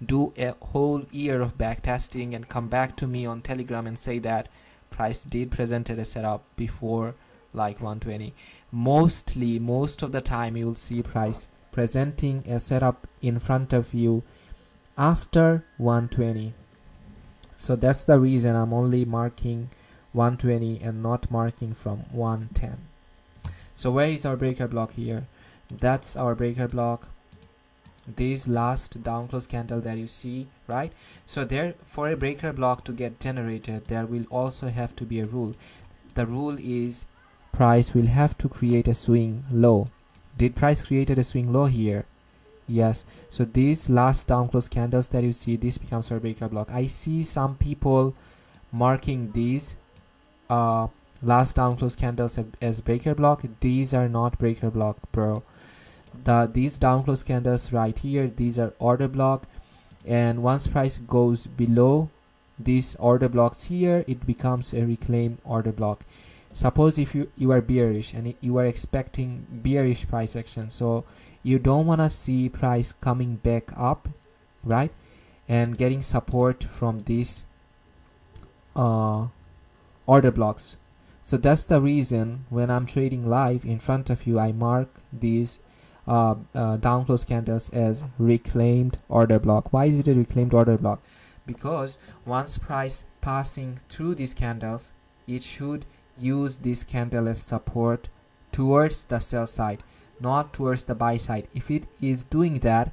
do a whole year of back testing, and come back to me on Telegram and say that price did presented a setup before like 120. Most of the time you will see price presenting a setup in front of you after 120. So that's the reason I'm only marking 120 and not marking from 110. So where is our breaker block here? That's our breaker block. This last down close candle that you see, right? So there, for a breaker block to get generated, there will also have to be a rule. The rule is price will have to create a swing low. Did price created a swing low here? Yes. So these last down close candles that you see, this becomes our breaker block. I see some people marking these last down close candles as breaker block. These are not breaker block, bro. These down close candles right here, these are order block, and once price goes below these order blocks here, it becomes a reclaim order block. Suppose if you are bearish and you are expecting bearish price action, so you don't want to see price coming back up, right, and getting support from these order blocks. So that's the reason when I'm trading live in front of you, I mark these down close candles as reclaimed order block. Why is it a reclaimed order block? Because once price passing through these candles, it should use this candle as support towards the sell side, not towards the buy side. If it is doing that,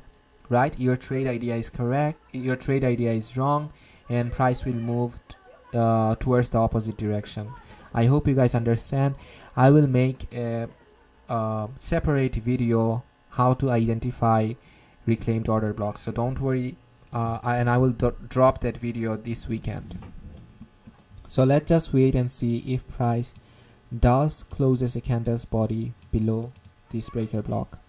right, your trade idea is correct, your trade idea is wrong, and price will move towards the opposite direction. I hope you guys understand. I will make a separate video how to identify reclaimed order blocks, so don't worry, and I will drop that video this weekend. So let's just wait and see if price does closes a candle's body below this breaker block.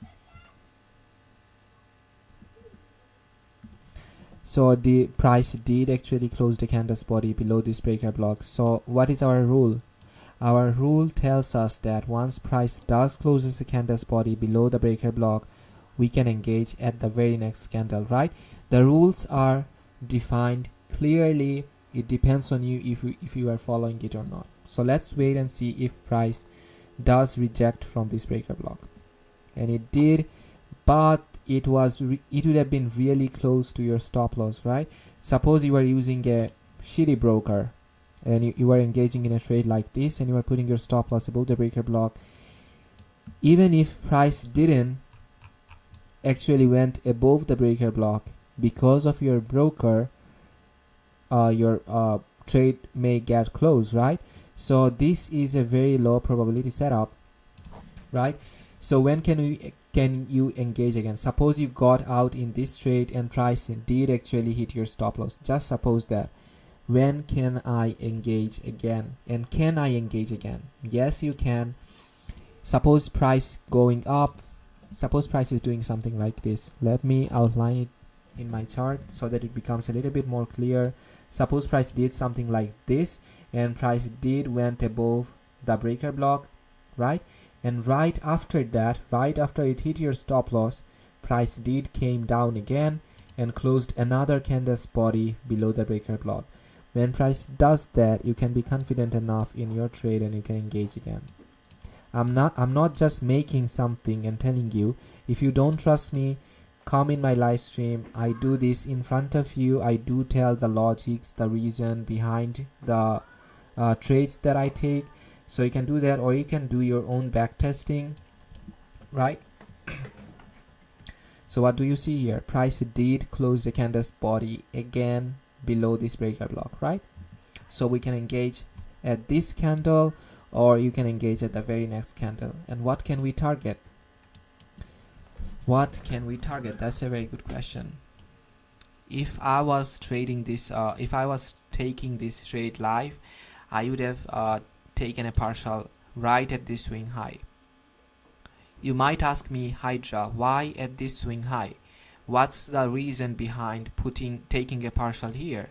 So the price did actually close the candle's body below this breaker block. So what is our rule? Our rule tells us that once price does closes the candle's body below the breaker block, we can engage at the very next candle, right? The rules are defined clearly. It depends on you if you are following it or not. So let's wait and see if price does reject from this breaker block, and it did, but it would have been really close to your stop loss, right? Suppose you were using a shitty broker and you were engaging in a trade like this, and you were putting your stop loss above the breaker block. Even if price didn't actually went above the breaker block, because of your broker, your trade may get closed, right? So this is a very low probability setup, right? So when can you engage again? Suppose you got out in this trade and price did actually hit your stop loss. Just suppose that. When can I engage again? And can I engage again? Yes, you can. Suppose price going up. Suppose price is doing something like this. Let me outline it in my chart so that it becomes a little bit more clear. Suppose price did something like this, and price did went above the breaker block, right? And right after that, right after it hit your stop loss, price did came down again and closed another candle's body below the breaker block. When price does that, you can be confident enough in your trade and you can engage again. I'm not just making something and telling you. If you don't trust me, come in my live stream. I do this in front of you. I do tell the logics, the reason behind the trades that I take. So you can do that, or you can do your own back testing, right? So what do you see here? Price did close the candle's body again below this breaker block, right? So we can engage at this candle, or you can engage at the very next candle. And what can we target? What can we target? That's a very good question. If I was trading this, if I was taking this trade live, I would have taken a partial right at this swing high. You might ask me, Hydra, why at this swing high? What's the reason behind taking a partial here?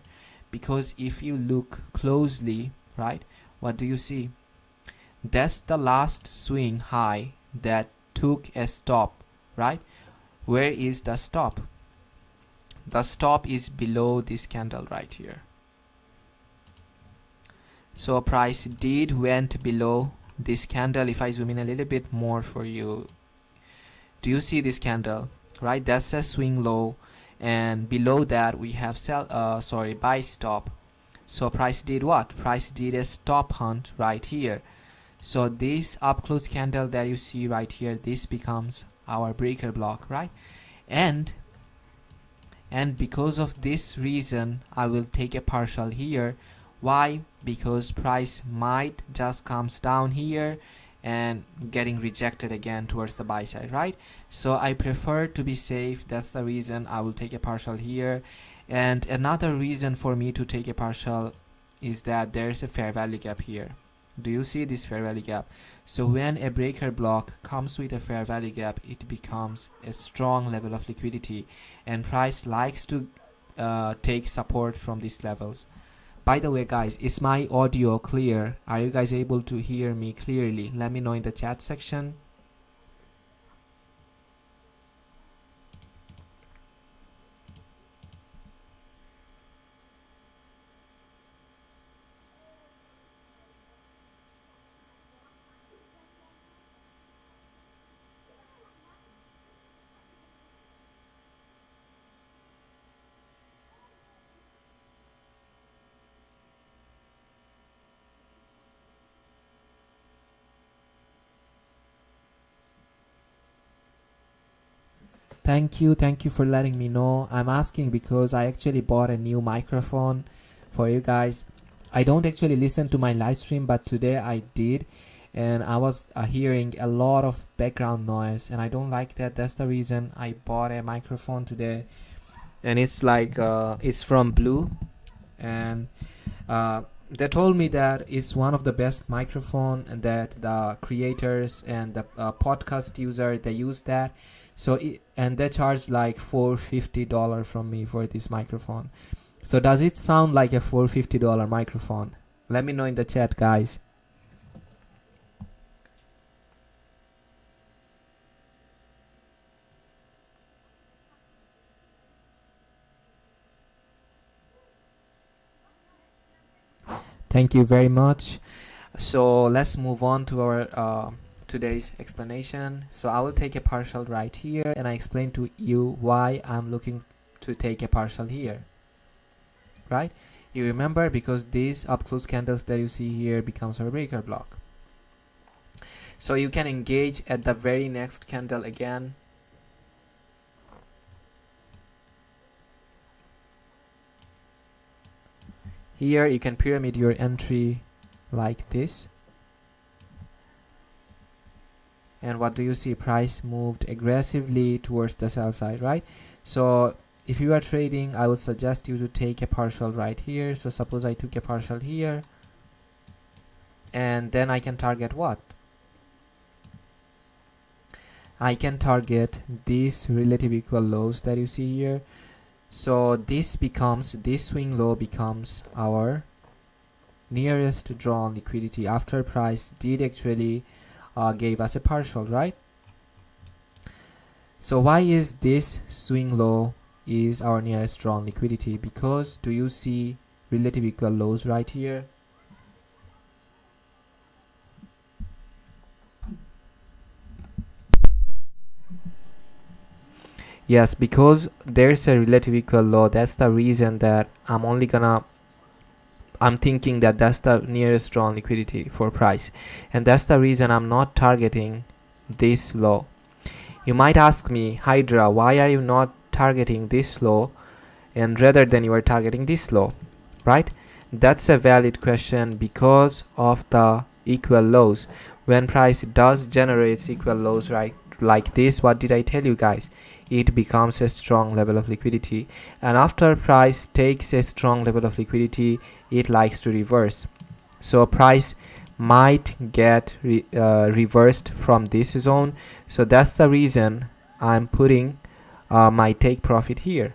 Because if you look closely, right, what do you see? That's the last swing high that took a stop, right? Where is the stop? The stop is below this candle right here. So price did went below this candle. If I zoom in a little bit more for you, do you see this candle, right? That's a swing low, and below that we have buy stop. So price did what? Price did a stop hunt right here. So this up close candle that you see right here, this becomes our breaker block, right? And because of this reason, I will take a partial here. Why? Because price might just comes down here and getting rejected again towards the buy side, right? So I prefer to be safe. That's the reason I will take a partial here. And another reason for me to take a partial is that there's a fair value gap here. Do you see this fair value gap? So when a breaker block comes with a fair value gap, it becomes a strong level of liquidity, and price likes to take support from these levels. By the way, guys, is my audio clear? Are you guys able to hear me clearly? Let me know in the chat section. Thank you for letting me know. I'm asking because I actually bought a new microphone for you guys. I don't actually listen to my live stream, but today I did, and I was hearing a lot of background noise, and I don't like that. That's the reason I bought a microphone today, and it's like it's from Blue, and they told me that it's one of the best microphone, and that the creators and the podcast user, they use that. So and they charge like $450 from me for this microphone. So does it sound like a $450 microphone? Let me know in the chat, guys. Thank you very much. So let's move on to our today's explanation. So I will take a partial right here, and I explain to you why I'm looking to take a partial here, right? You remember, because these up close candles that you see here becomes our breaker block. So you can engage at the very next candle again. Here you can pyramid your entry like this. And what do you see? Price moved aggressively towards the sell side, right? So if you are trading, I would suggest you to take a partial right here. So suppose I took a partial here, and then I can target what? I can target these relative equal lows that you see here. So this swing low becomes our nearest drawn liquidity after price did actually gave us a partial, right? So why is this swing low is our nearest drawn liquidity? Because do you see relative equal lows right here? Yes, because there's a relative equal low. That's the reason that I'm thinking that that's the nearest drawn liquidity for price, and that's the reason I'm not targeting this low. You might ask me, Hydra, why are you not targeting this low and rather than you are targeting this low, right? That's a valid question because of the equal lows. When price does generate equal lows, right, like this, what did I tell you guys? It becomes a strong level of liquidity, and after price takes a strong level of liquidity, it likes to reverse. So price might get reversed from this zone. So that's the reason I'm putting my take profit here.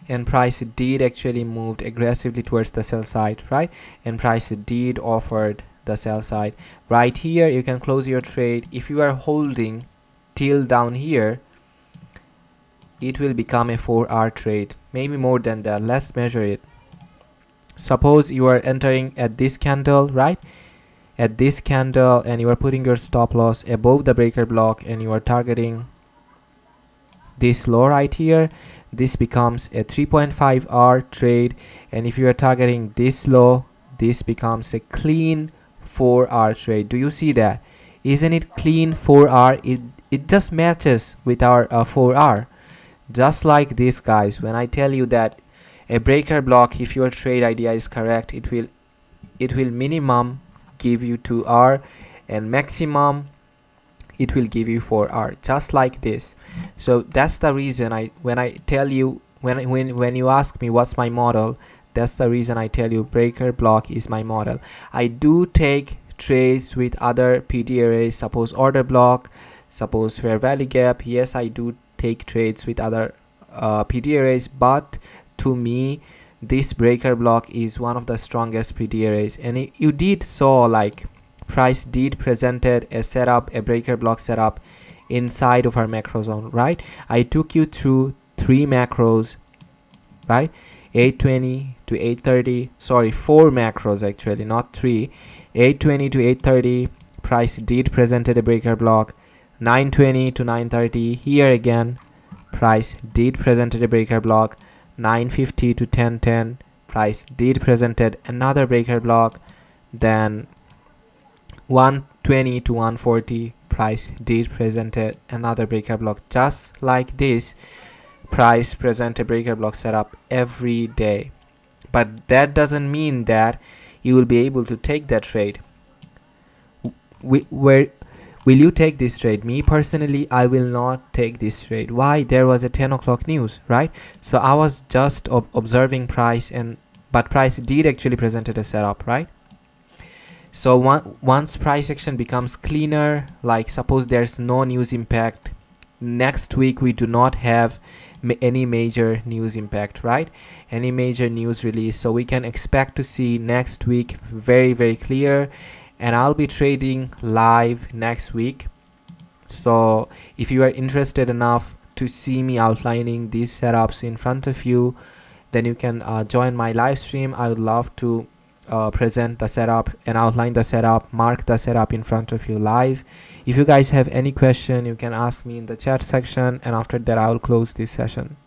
And price did actually moved aggressively towards the sell side, right? And price did offered the sell side. Right here you can close your trade. If you are holding till down here, it will become a 4-hour trade, maybe more than that. Let's measure it. Suppose you are entering at this candle, right? At this candle, and you are putting your stop loss above the breaker block, and you are targeting this low right here. This becomes a 3.5-hour trade, and if you are targeting this low, this becomes a clean 4-hour trade. Do you see that? Isn't it clean 4-hour? It just matches with our 4-hour. Just like this, guys. When I tell you that a breaker block, if your trade idea is correct, it will minimum give you 2-hour, and maximum it will give you 4-hour, just like this. So that's the reason when I tell you, when you ask me what's my model, that's the reason I tell you breaker block is my model. I do take trades with other PD arrays, suppose order block, suppose fair value gap. Yes, I do take trades with other PD arrays, but to me this breaker block is one of the strongest PD arrays. And you did saw like price did presented a setup, a breaker block setup inside of our macro zone, right? I took you through 3 macros, right? 820 to 830, sorry, 4 macros actually, not 3. 820 to 830, price did presented a breaker block. 920 to 930, here again price did presented a breaker block. 950 to 1010, price did presented another breaker block. Then 120 to 140, price did presented another breaker block. Just like this, price present a breaker block setup every day. But that doesn't mean that you will be able to take that trade. Will you take this trade? Me personally, I will not take this trade. Why? There was a 10 o'clock news, right? So I was just observing price, but price did actually presented a setup, right? So once price action becomes cleaner, like suppose there's no news impact, next week we do not have any major news impact, right? Any major news release. So we can expect to see next week very, very clear. And I'll be trading live next week. So if you are interested enough to see me outlining these setups in front of you, then you can join my live stream. I would love to present the setup and outline the setup, mark the setup in front of you live. If you guys have any question, you can ask me in the chat section, and after that I will close this session.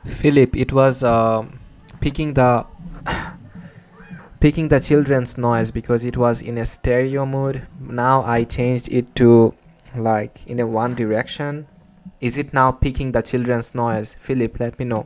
Philip, it was picking the picking the children's noise because it was in a stereo mode. Now I changed it to like in a one direction. Is it now picking the children's noise? Philip, let me know.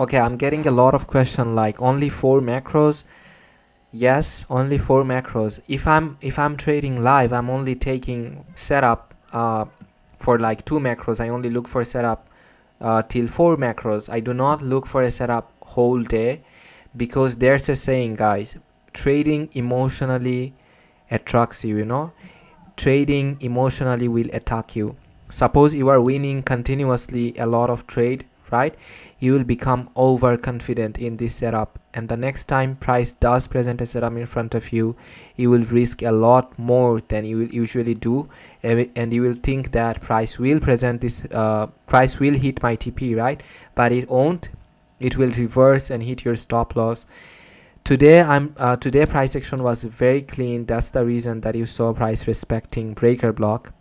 Okay, I'm getting a lot of question like only 4 macros. Yes, only 4 macros. If I'm trading live, I'm only taking setup for like 2 macros. I only look for setup till 4 macros. I do not look for a setup whole day, because there's a saying, guys, trading emotionally attracts you, you know. Trading emotionally will attack you. Suppose you are winning continuously a lot of trade, right? You will become overconfident in this setup, and the next time price does present a setup in front of you, you will risk a lot more than you will usually do, and you will think that price will present this price will hit my TP, right? But it won't. It will reverse and hit your stop loss. Today price action was very clean. That's the reason that you saw price respecting breaker block.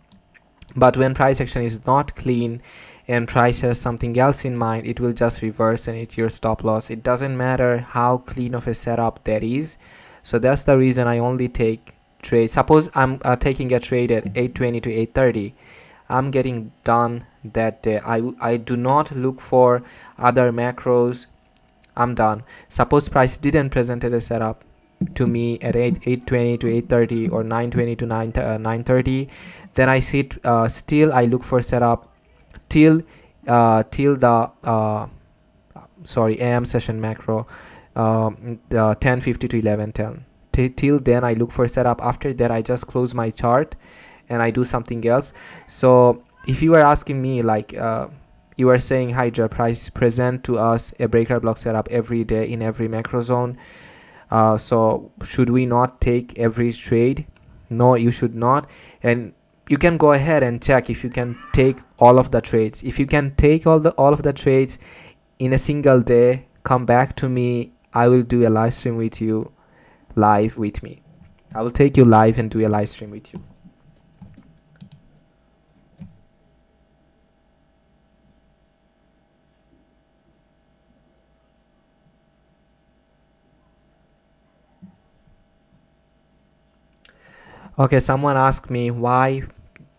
But when price action is not clean and price has something else in mind, it will just reverse and hit your stop loss. It doesn't matter how clean of a setup that is. So that's the reason I only take trade. Suppose I'm taking a trade at 820 to 830. I'm getting done that day. I do not look for other macros. I'm done. Suppose price didn't present a setup to me at 820 to 830 or 920 to 930, then I sit still I look for setup till the AM session macro, the 1050 to 1110. Till then I look for setup. After that I just close my chart and I do something else. So if you are asking me like you are saying, Hydra, price present to us a breaker block setup every day in every macro zone, so should we not take every trade? No, you should not. And you can go ahead and check if you can take all of the trades. If you can take all of the trades in a single day, come back to me. I will do a live stream with you, live with me. I will take you live and do a live stream with you. Okay, someone asked me why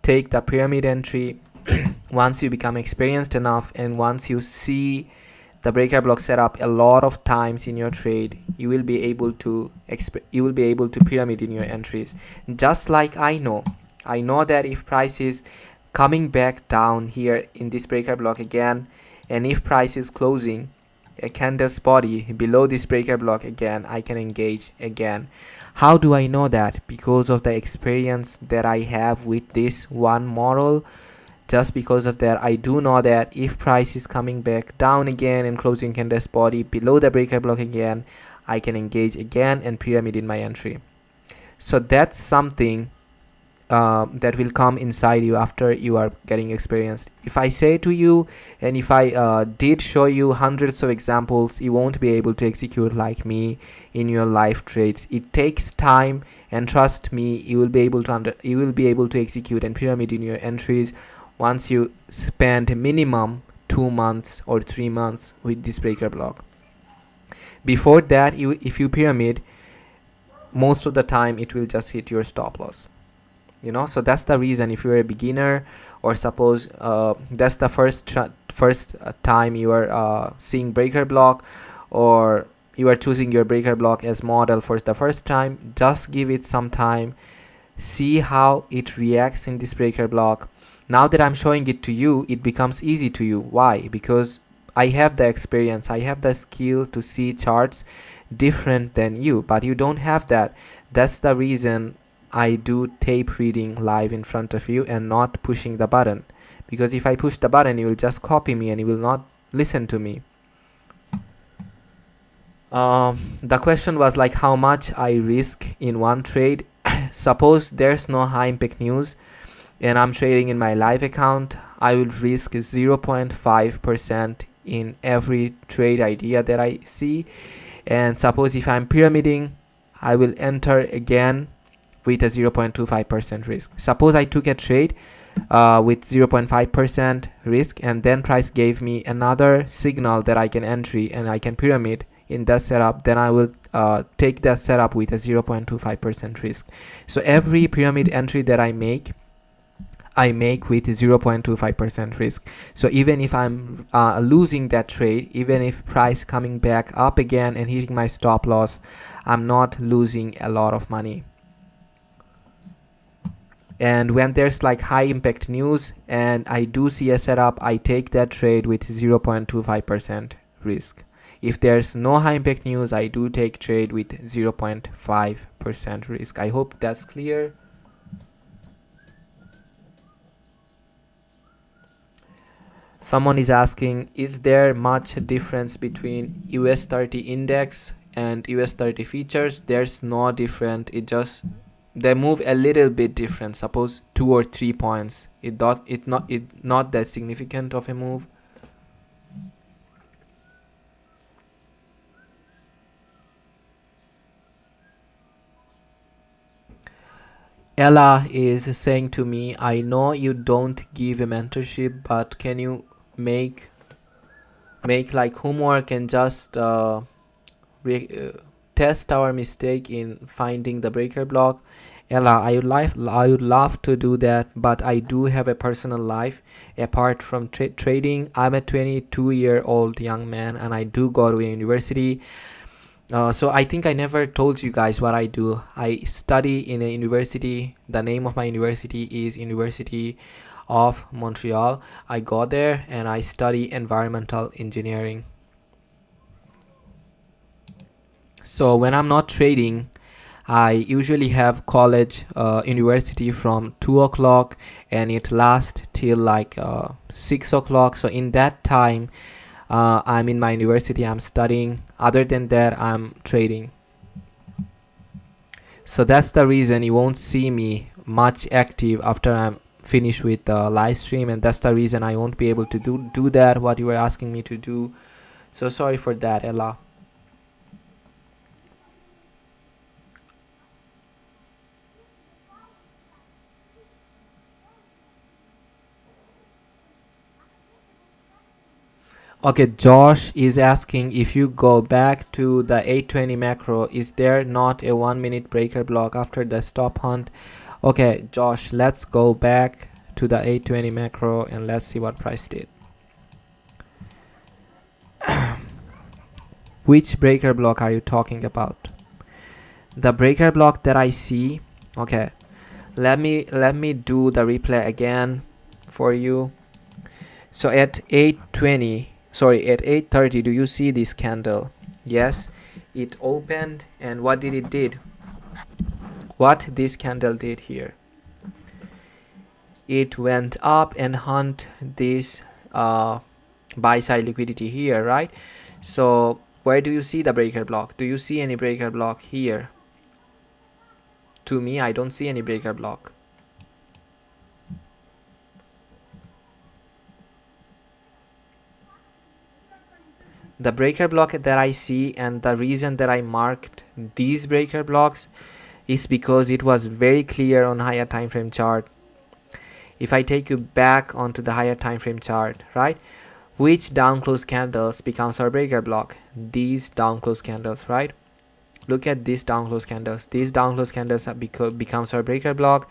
take the pyramid entry once you become experienced enough and once you see the breaker block setup a lot of times in your trade, you will be able to pyramid in your entries. Just like I know that if price is coming back down here in this breaker block again, and if price is closing a candle's body below this breaker block again, I can engage again. How do I know that? Because of the experience that I have with this one model. Just because of that, I do know that if price is coming back down again and closing candle's body below the breaker block again, I can engage again and pyramid in my entry. So that's something that will come inside you after you are getting experienced. If I say to you, and if I did show you hundreds of examples, you won't be able to execute like me in your live trades. It takes time, and trust me, you will be able to execute and pyramid in your entries once you spend minimum 2 months or 3 months with this breaker block. Before that, if you pyramid, most of the time it will just hit your stop loss, you know. So that's the reason, if you're a beginner, or suppose that's the first time you are seeing breaker block, or you are choosing your breaker block as model for the first time, just give it some time, see how it reacts in this breaker block. Now that I'm showing it to you, it becomes easy to you. Why? Because I have the experience, I have the skill to see charts different than you, but you don't have that. That's the reason I do tape reading live in front of you and not pushing the button, because if I push the button, you will just copy me and you will not listen to me. The question was like how much I risk in one trade. Suppose there's no high impact news and I'm trading in my live account, I will risk 0.5% in every trade idea that I see. And suppose if I'm pyramiding, I will enter again with a 0.25% risk. Suppose I took a trade with 0.5% risk, and then price gave me another signal that I can entry and I can pyramid in that setup, then I will take that setup with a 0.25% risk. So every pyramid entry that I make with 0.25% risk. So even if I'm losing that trade, even if price coming back up again and hitting my stop loss, I'm not losing a lot of money. And when there's like high impact news and I do see a setup, I take that trade with 0.25% risk. If there's no high impact news, I do take trade with 0.5% risk. I hope that's clear. Someone is asking, is there much difference between US 30 index and US 30 features? There's no different. It just, they move a little bit different. Suppose 2 or 3 points. It not that significant of a move. Ella is saying to me, I know you don't give a mentorship, but can you make like homework and just test our mistake in finding the breaker block? Ella, I would love to do that, but I do have a personal life apart from trading. I'm a 22-year-old young man and I do go to a university. So I think I never told you guys what I do. I study in a university. The name of my university is University of Montreal. I go there and I study environmental engineering. So when I'm not trading, I usually have college university from 2 o'clock and it lasts till like 6 o'clock. So in that time, I'm in my university, I'm studying. Other than that, I'm trading. So that's the reason you won't see me much active after I'm finished with the live stream, and that's the reason I won't be able to do that what you were asking me to do. So sorry for that, Ella. Okay, Josh is asking, if you go back to the 820 macro, is there not a 1 minute breaker block after the stop hunt? Okay, Josh, let's go back to the 820 macro and let's see what price did. Which breaker block are you talking about? The breaker block that I see, okay, let me do the replay again for you. So at 8:30, do you see this candle? Yes, it opened, and what did it did? What this candle did here? It went up and hunt this buy side liquidity here, right? So where do you see the breaker block? Do you see any breaker block here? To me, I don't see any breaker block. The breaker block that I see, and the reason that I marked these breaker blocks is because it was very clear on higher time frame chart. If I take you back onto the higher time frame chart, right? which down close candles becomes our breaker block? These down close candles, right? Look at these down close candles. These down close candles becomes our breaker block.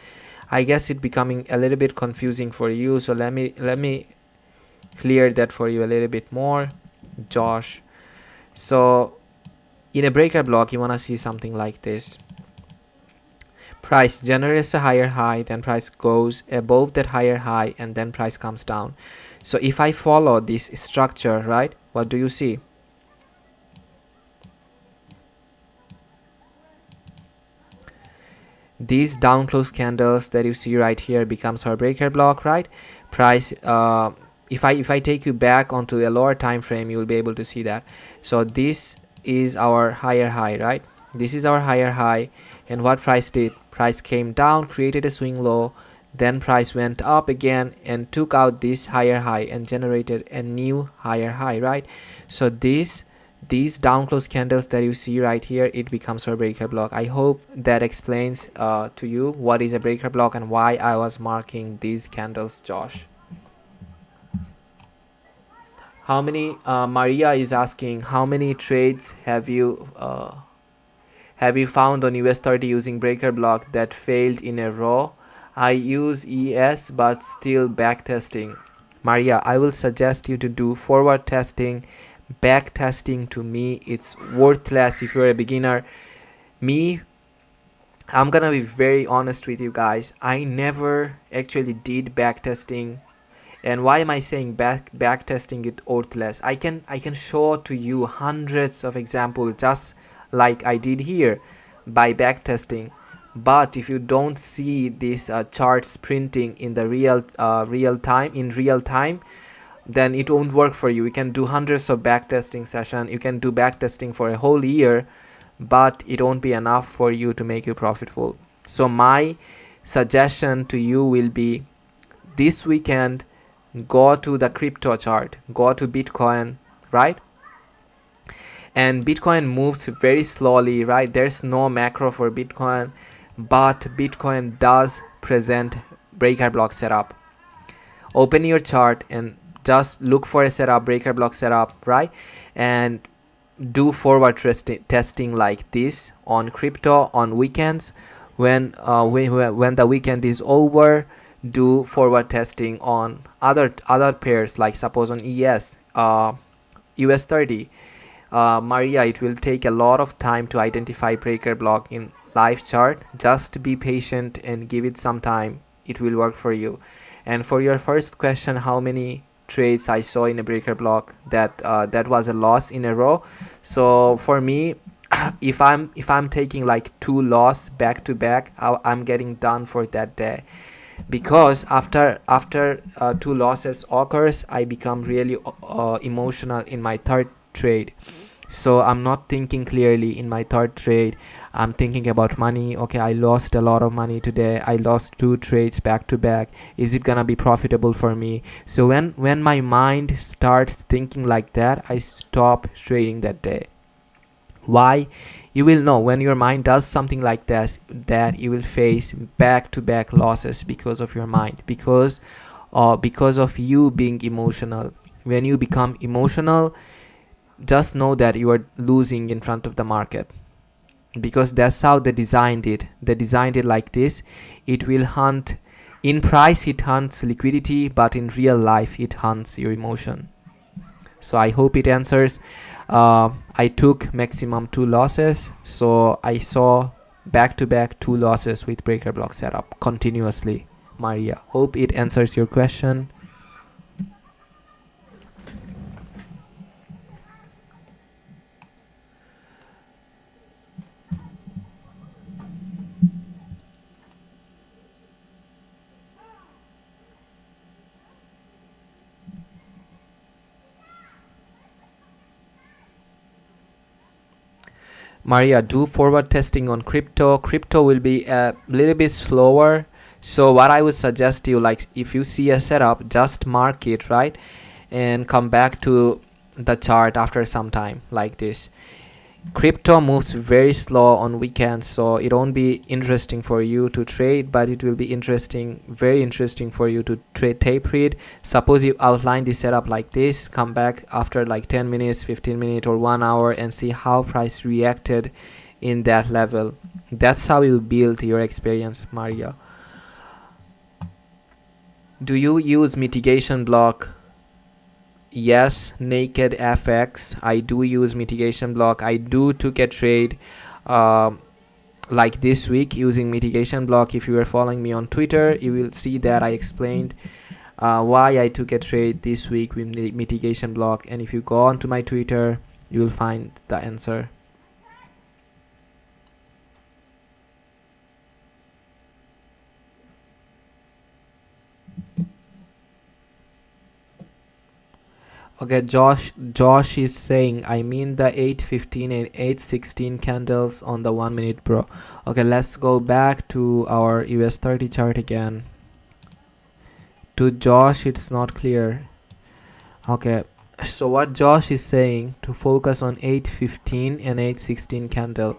I guess it becoming a little bit confusing for you, so let me clear that for you a little bit more, Josh. So in a breaker block, you want to see something like this. Price generates a higher high, then price goes above that higher high, and then price comes down. So if I follow this structure, right, what do you see? These down close candles that you see right here becomes our breaker block, right? Price, if I take you back onto a lower time frame, you will be able to see that. So this is our higher high, right? This is our higher high, and what price did? Price came down, created a swing low, then price went up again and took out this higher high and generated a new higher high, right? So these down close candles that you see right here, it becomes our breaker block. I hope that explains to you what is a breaker block and why I was marking these candles, Josh. How many, Maria is asking, how many trades have you found on US 30 using breaker block that failed in a row? I use ES but still back testing. Maria, I will suggest you to do forward testing. Back testing, to me, it's worthless if you're a beginner. I'm gonna be very honest with you guys. I never actually did back testing. And why am I saying back testing it worthless? I can show to you hundreds of examples just like I did here by back testing. But if you don't see these charts printing in the real time, then it won't work for you. You can do hundreds of backtesting sessions. You can do backtesting for a whole year, but it won't be enough for you to make you profitable. So my suggestion to you will be, this weekend, go to the crypto chart, go to Bitcoin, right? And Bitcoin moves very slowly, right? There's no macro for Bitcoin, but Bitcoin does present breaker block setup. Open your chart and just look for a setup, breaker block setup, right? And do forward testing like this on crypto on weekends. When the weekend is over, do forward testing on other pairs, like suppose on ES, US 30. Maria, it will take a lot of time to identify breaker block in live chart. Just be patient and give it some time. It will work for you. And for your first question, how many trades I saw in a breaker block that was a loss in a row? So for me, if I'm taking like 2 loss back to back, I'm getting done for that day. Because after 2 losses occurs, I become really emotional in my third trade. So I'm not thinking clearly in my third trade. I'm thinking about money. Okay, I lost a lot of money today. I lost 2 trades back to back. Is it gonna be profitable for me? So when my mind starts thinking like that, I stop trading that day. Why? You will know when your mind does something like this, that you will face back-to-back losses because of your mind, because of you being emotional. When you become emotional, just know that you are losing in front of the market, because that's how they designed it. They designed it like this. It will hunt, in price it hunts liquidity, but in real life it hunts your emotion. So I hope it answers. I took maximum 2 losses, so I saw back-to-back 2 losses with breaker block setup continuously. Maria, hope it answers your question. Maria, do forward testing on crypto. Crypto will be a little bit slower. So what I would suggest you, like if you see a setup, just mark it, right? And come back to the chart after some time like this. Crypto moves very slow on weekends, so it won't be interesting for you to trade, but it will be interesting, very interesting for you to trade tape read. Suppose you outline the setup like this, come back after like 10 minutes, 15 minutes or 1 hour and see how price reacted in that level. That's how you build your experience, Maria. Do you use mitigation block? Yes, Naked FX. I do use mitigation block. I do took a trade like this week using mitigation block. If you were following me on Twitter, you will see that I explained why I took a trade this week with the mitigation block. And if you go on to my Twitter, you will find the answer. Okay, Josh is saying, I mean the 8:15 and 8:16 candles on the 1 minute, bro. Okay, let's go back to our US 30 chart again. To Josh, it's not clear. Okay, so what Josh is saying, to focus on 8:15 and 8:16 candle.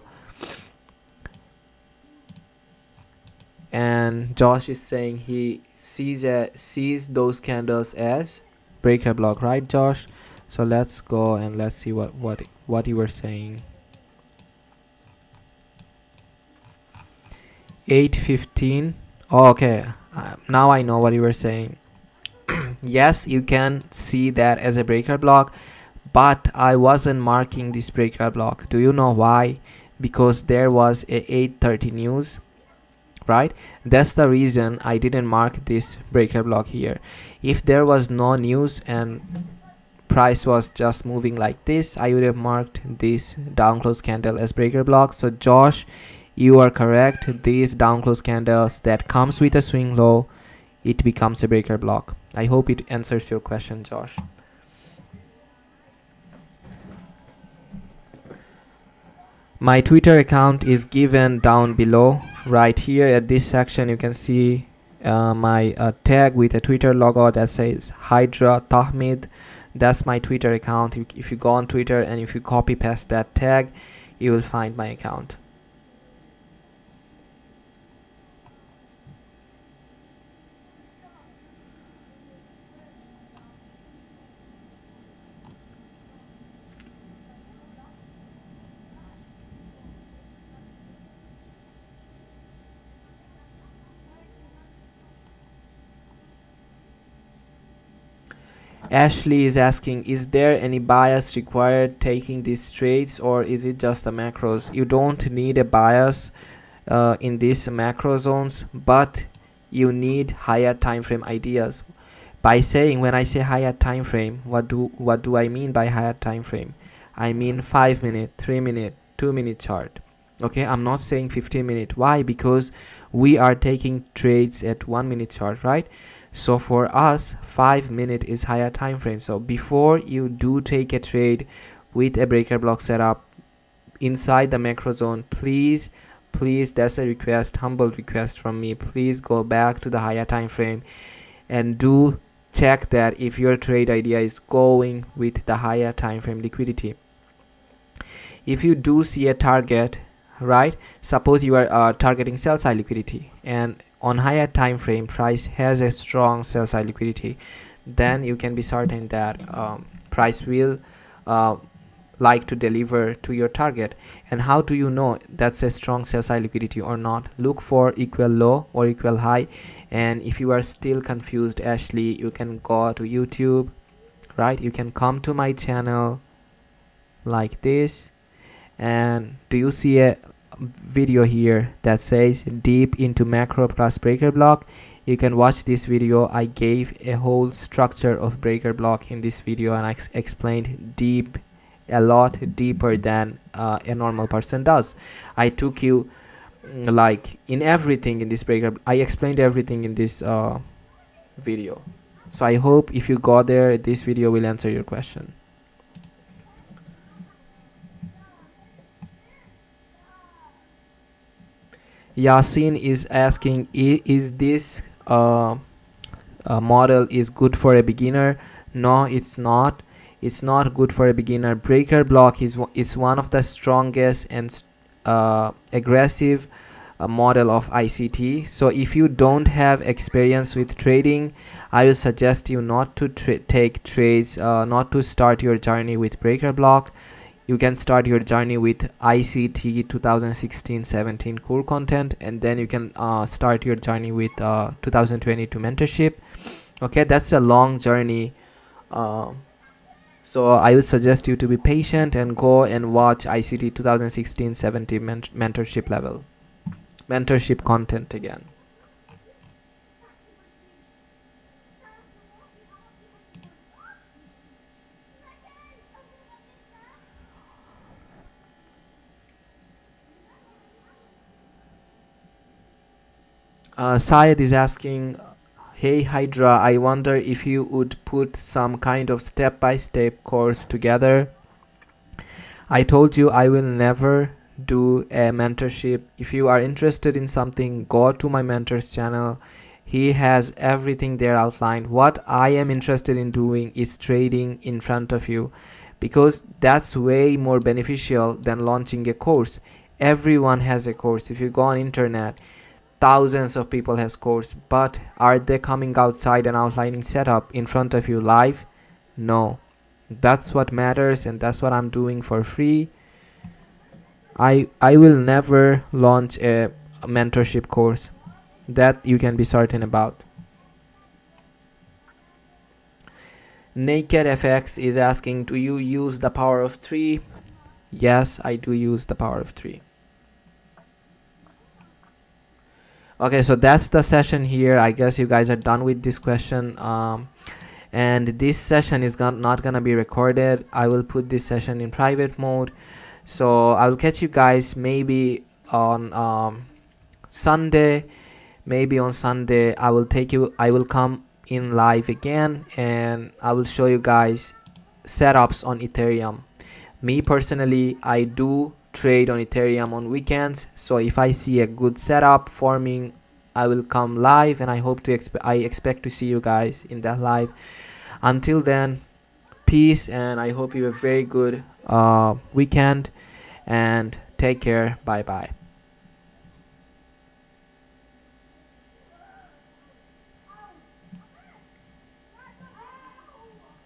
And Josh is saying he sees those candles as breaker block, right, Josh? So let's go and let's see what you were saying. 8:15. Oh, okay, now I know what you were saying. Yes, you can see that as a breaker block, but I wasn't marking this breaker block. Do you know why? Because there was a 8:30 news, right? That's the reason I didn't mark this breaker block here. If there was no news and price was just moving like this, I would have marked this down close candle as breaker block. So Josh, you are correct. These down close candles that comes with a swing low, it becomes a breaker block. I hope it answers your question, Josh. My Twitter account is given down below. Right here at this section, you can see my tag with a Twitter logo that says Hydra Tahmid. That's my Twitter account. If you go on Twitter and if you copy paste that tag, you will find my account. Ashley is asking, is there any bias required taking these trades, or is it just the macros? You don't need a bias in these macro zones, but you need higher time frame ideas. By saying, when I say higher time frame, what do I mean by higher time frame? I mean 5 minute, 3 minute, 2 minute chart. Okay, I'm not saying 15 minute. Why? Because we are taking trades at 1 minute chart, right? So for us, 5 minute is higher time frame. So before you do take a trade with a breaker block setup inside the macro zone, please, that's a request, humble request from me, please go back to the higher time frame and do check that if your trade idea is going with the higher time frame liquidity. If you do see a target, right, suppose you are targeting sell side liquidity, and on higher time frame price has a strong sell side liquidity, then you can be certain that price will like to deliver to your target. And how do you know that's a strong sell side liquidity or not? Look for equal low or equal high. And if you are still confused, Ashley, you can go to YouTube, right? You can come to my channel like this, and do you see a video here that says deep into macro plus breaker block? You can watch this video. I gave a whole structure of breaker block in this video, and I explained a lot deeper than a normal person does. I took you like in everything in this breaker. I explained everything in this video. So I hope if you go there, this video will answer your question. Yasin is asking, is this model is good for a beginner? No, it's not. It's not good for a beginner. Breaker block is one of the strongest and aggressive model of ICT. So if you don't have experience with trading, I will suggest you not to take trades, not to start your journey with breaker block. You can start your journey with ICT 2016-17 core content, and then you can start your journey with 2022 mentorship. Okay, that's a long journey. So I would suggest you to be patient and go and watch ICT 2016-17 mentorship content again. Syed is asking, hey Hydra, I wonder if you would put some kind of step-by-step course together. I told you I will never do a mentorship. If you are interested in something, go to my mentor's channel. He has everything there outlined. What I am interested in doing is trading in front of you, because that's way more beneficial than launching a course. Everyone has a course. If you go on internet, thousands of people has course, but are they coming outside and outlining setup in front of you live? No. That's what matters, and that's what I'm doing for free. I will never launch a mentorship course. That you can be certain about. Naked FX is asking, do you use the power of 3? Yes, I do use the power of 3. Okay, so that's the session here. I guess you guys are done with this question. And this session is not gonna be recorded. I will put this session in private mode. So I will catch you guys maybe on Sunday. Maybe on Sunday I will come in live again, and I will show you guys setups on Ethereum. Me personally, I do trade on Ethereum on weekends, so if I see a good setup forming, I will come live, and I hope to I expect to see you guys in that live. Until then, peace, and I hope you have a very good weekend, and take care. Bye bye.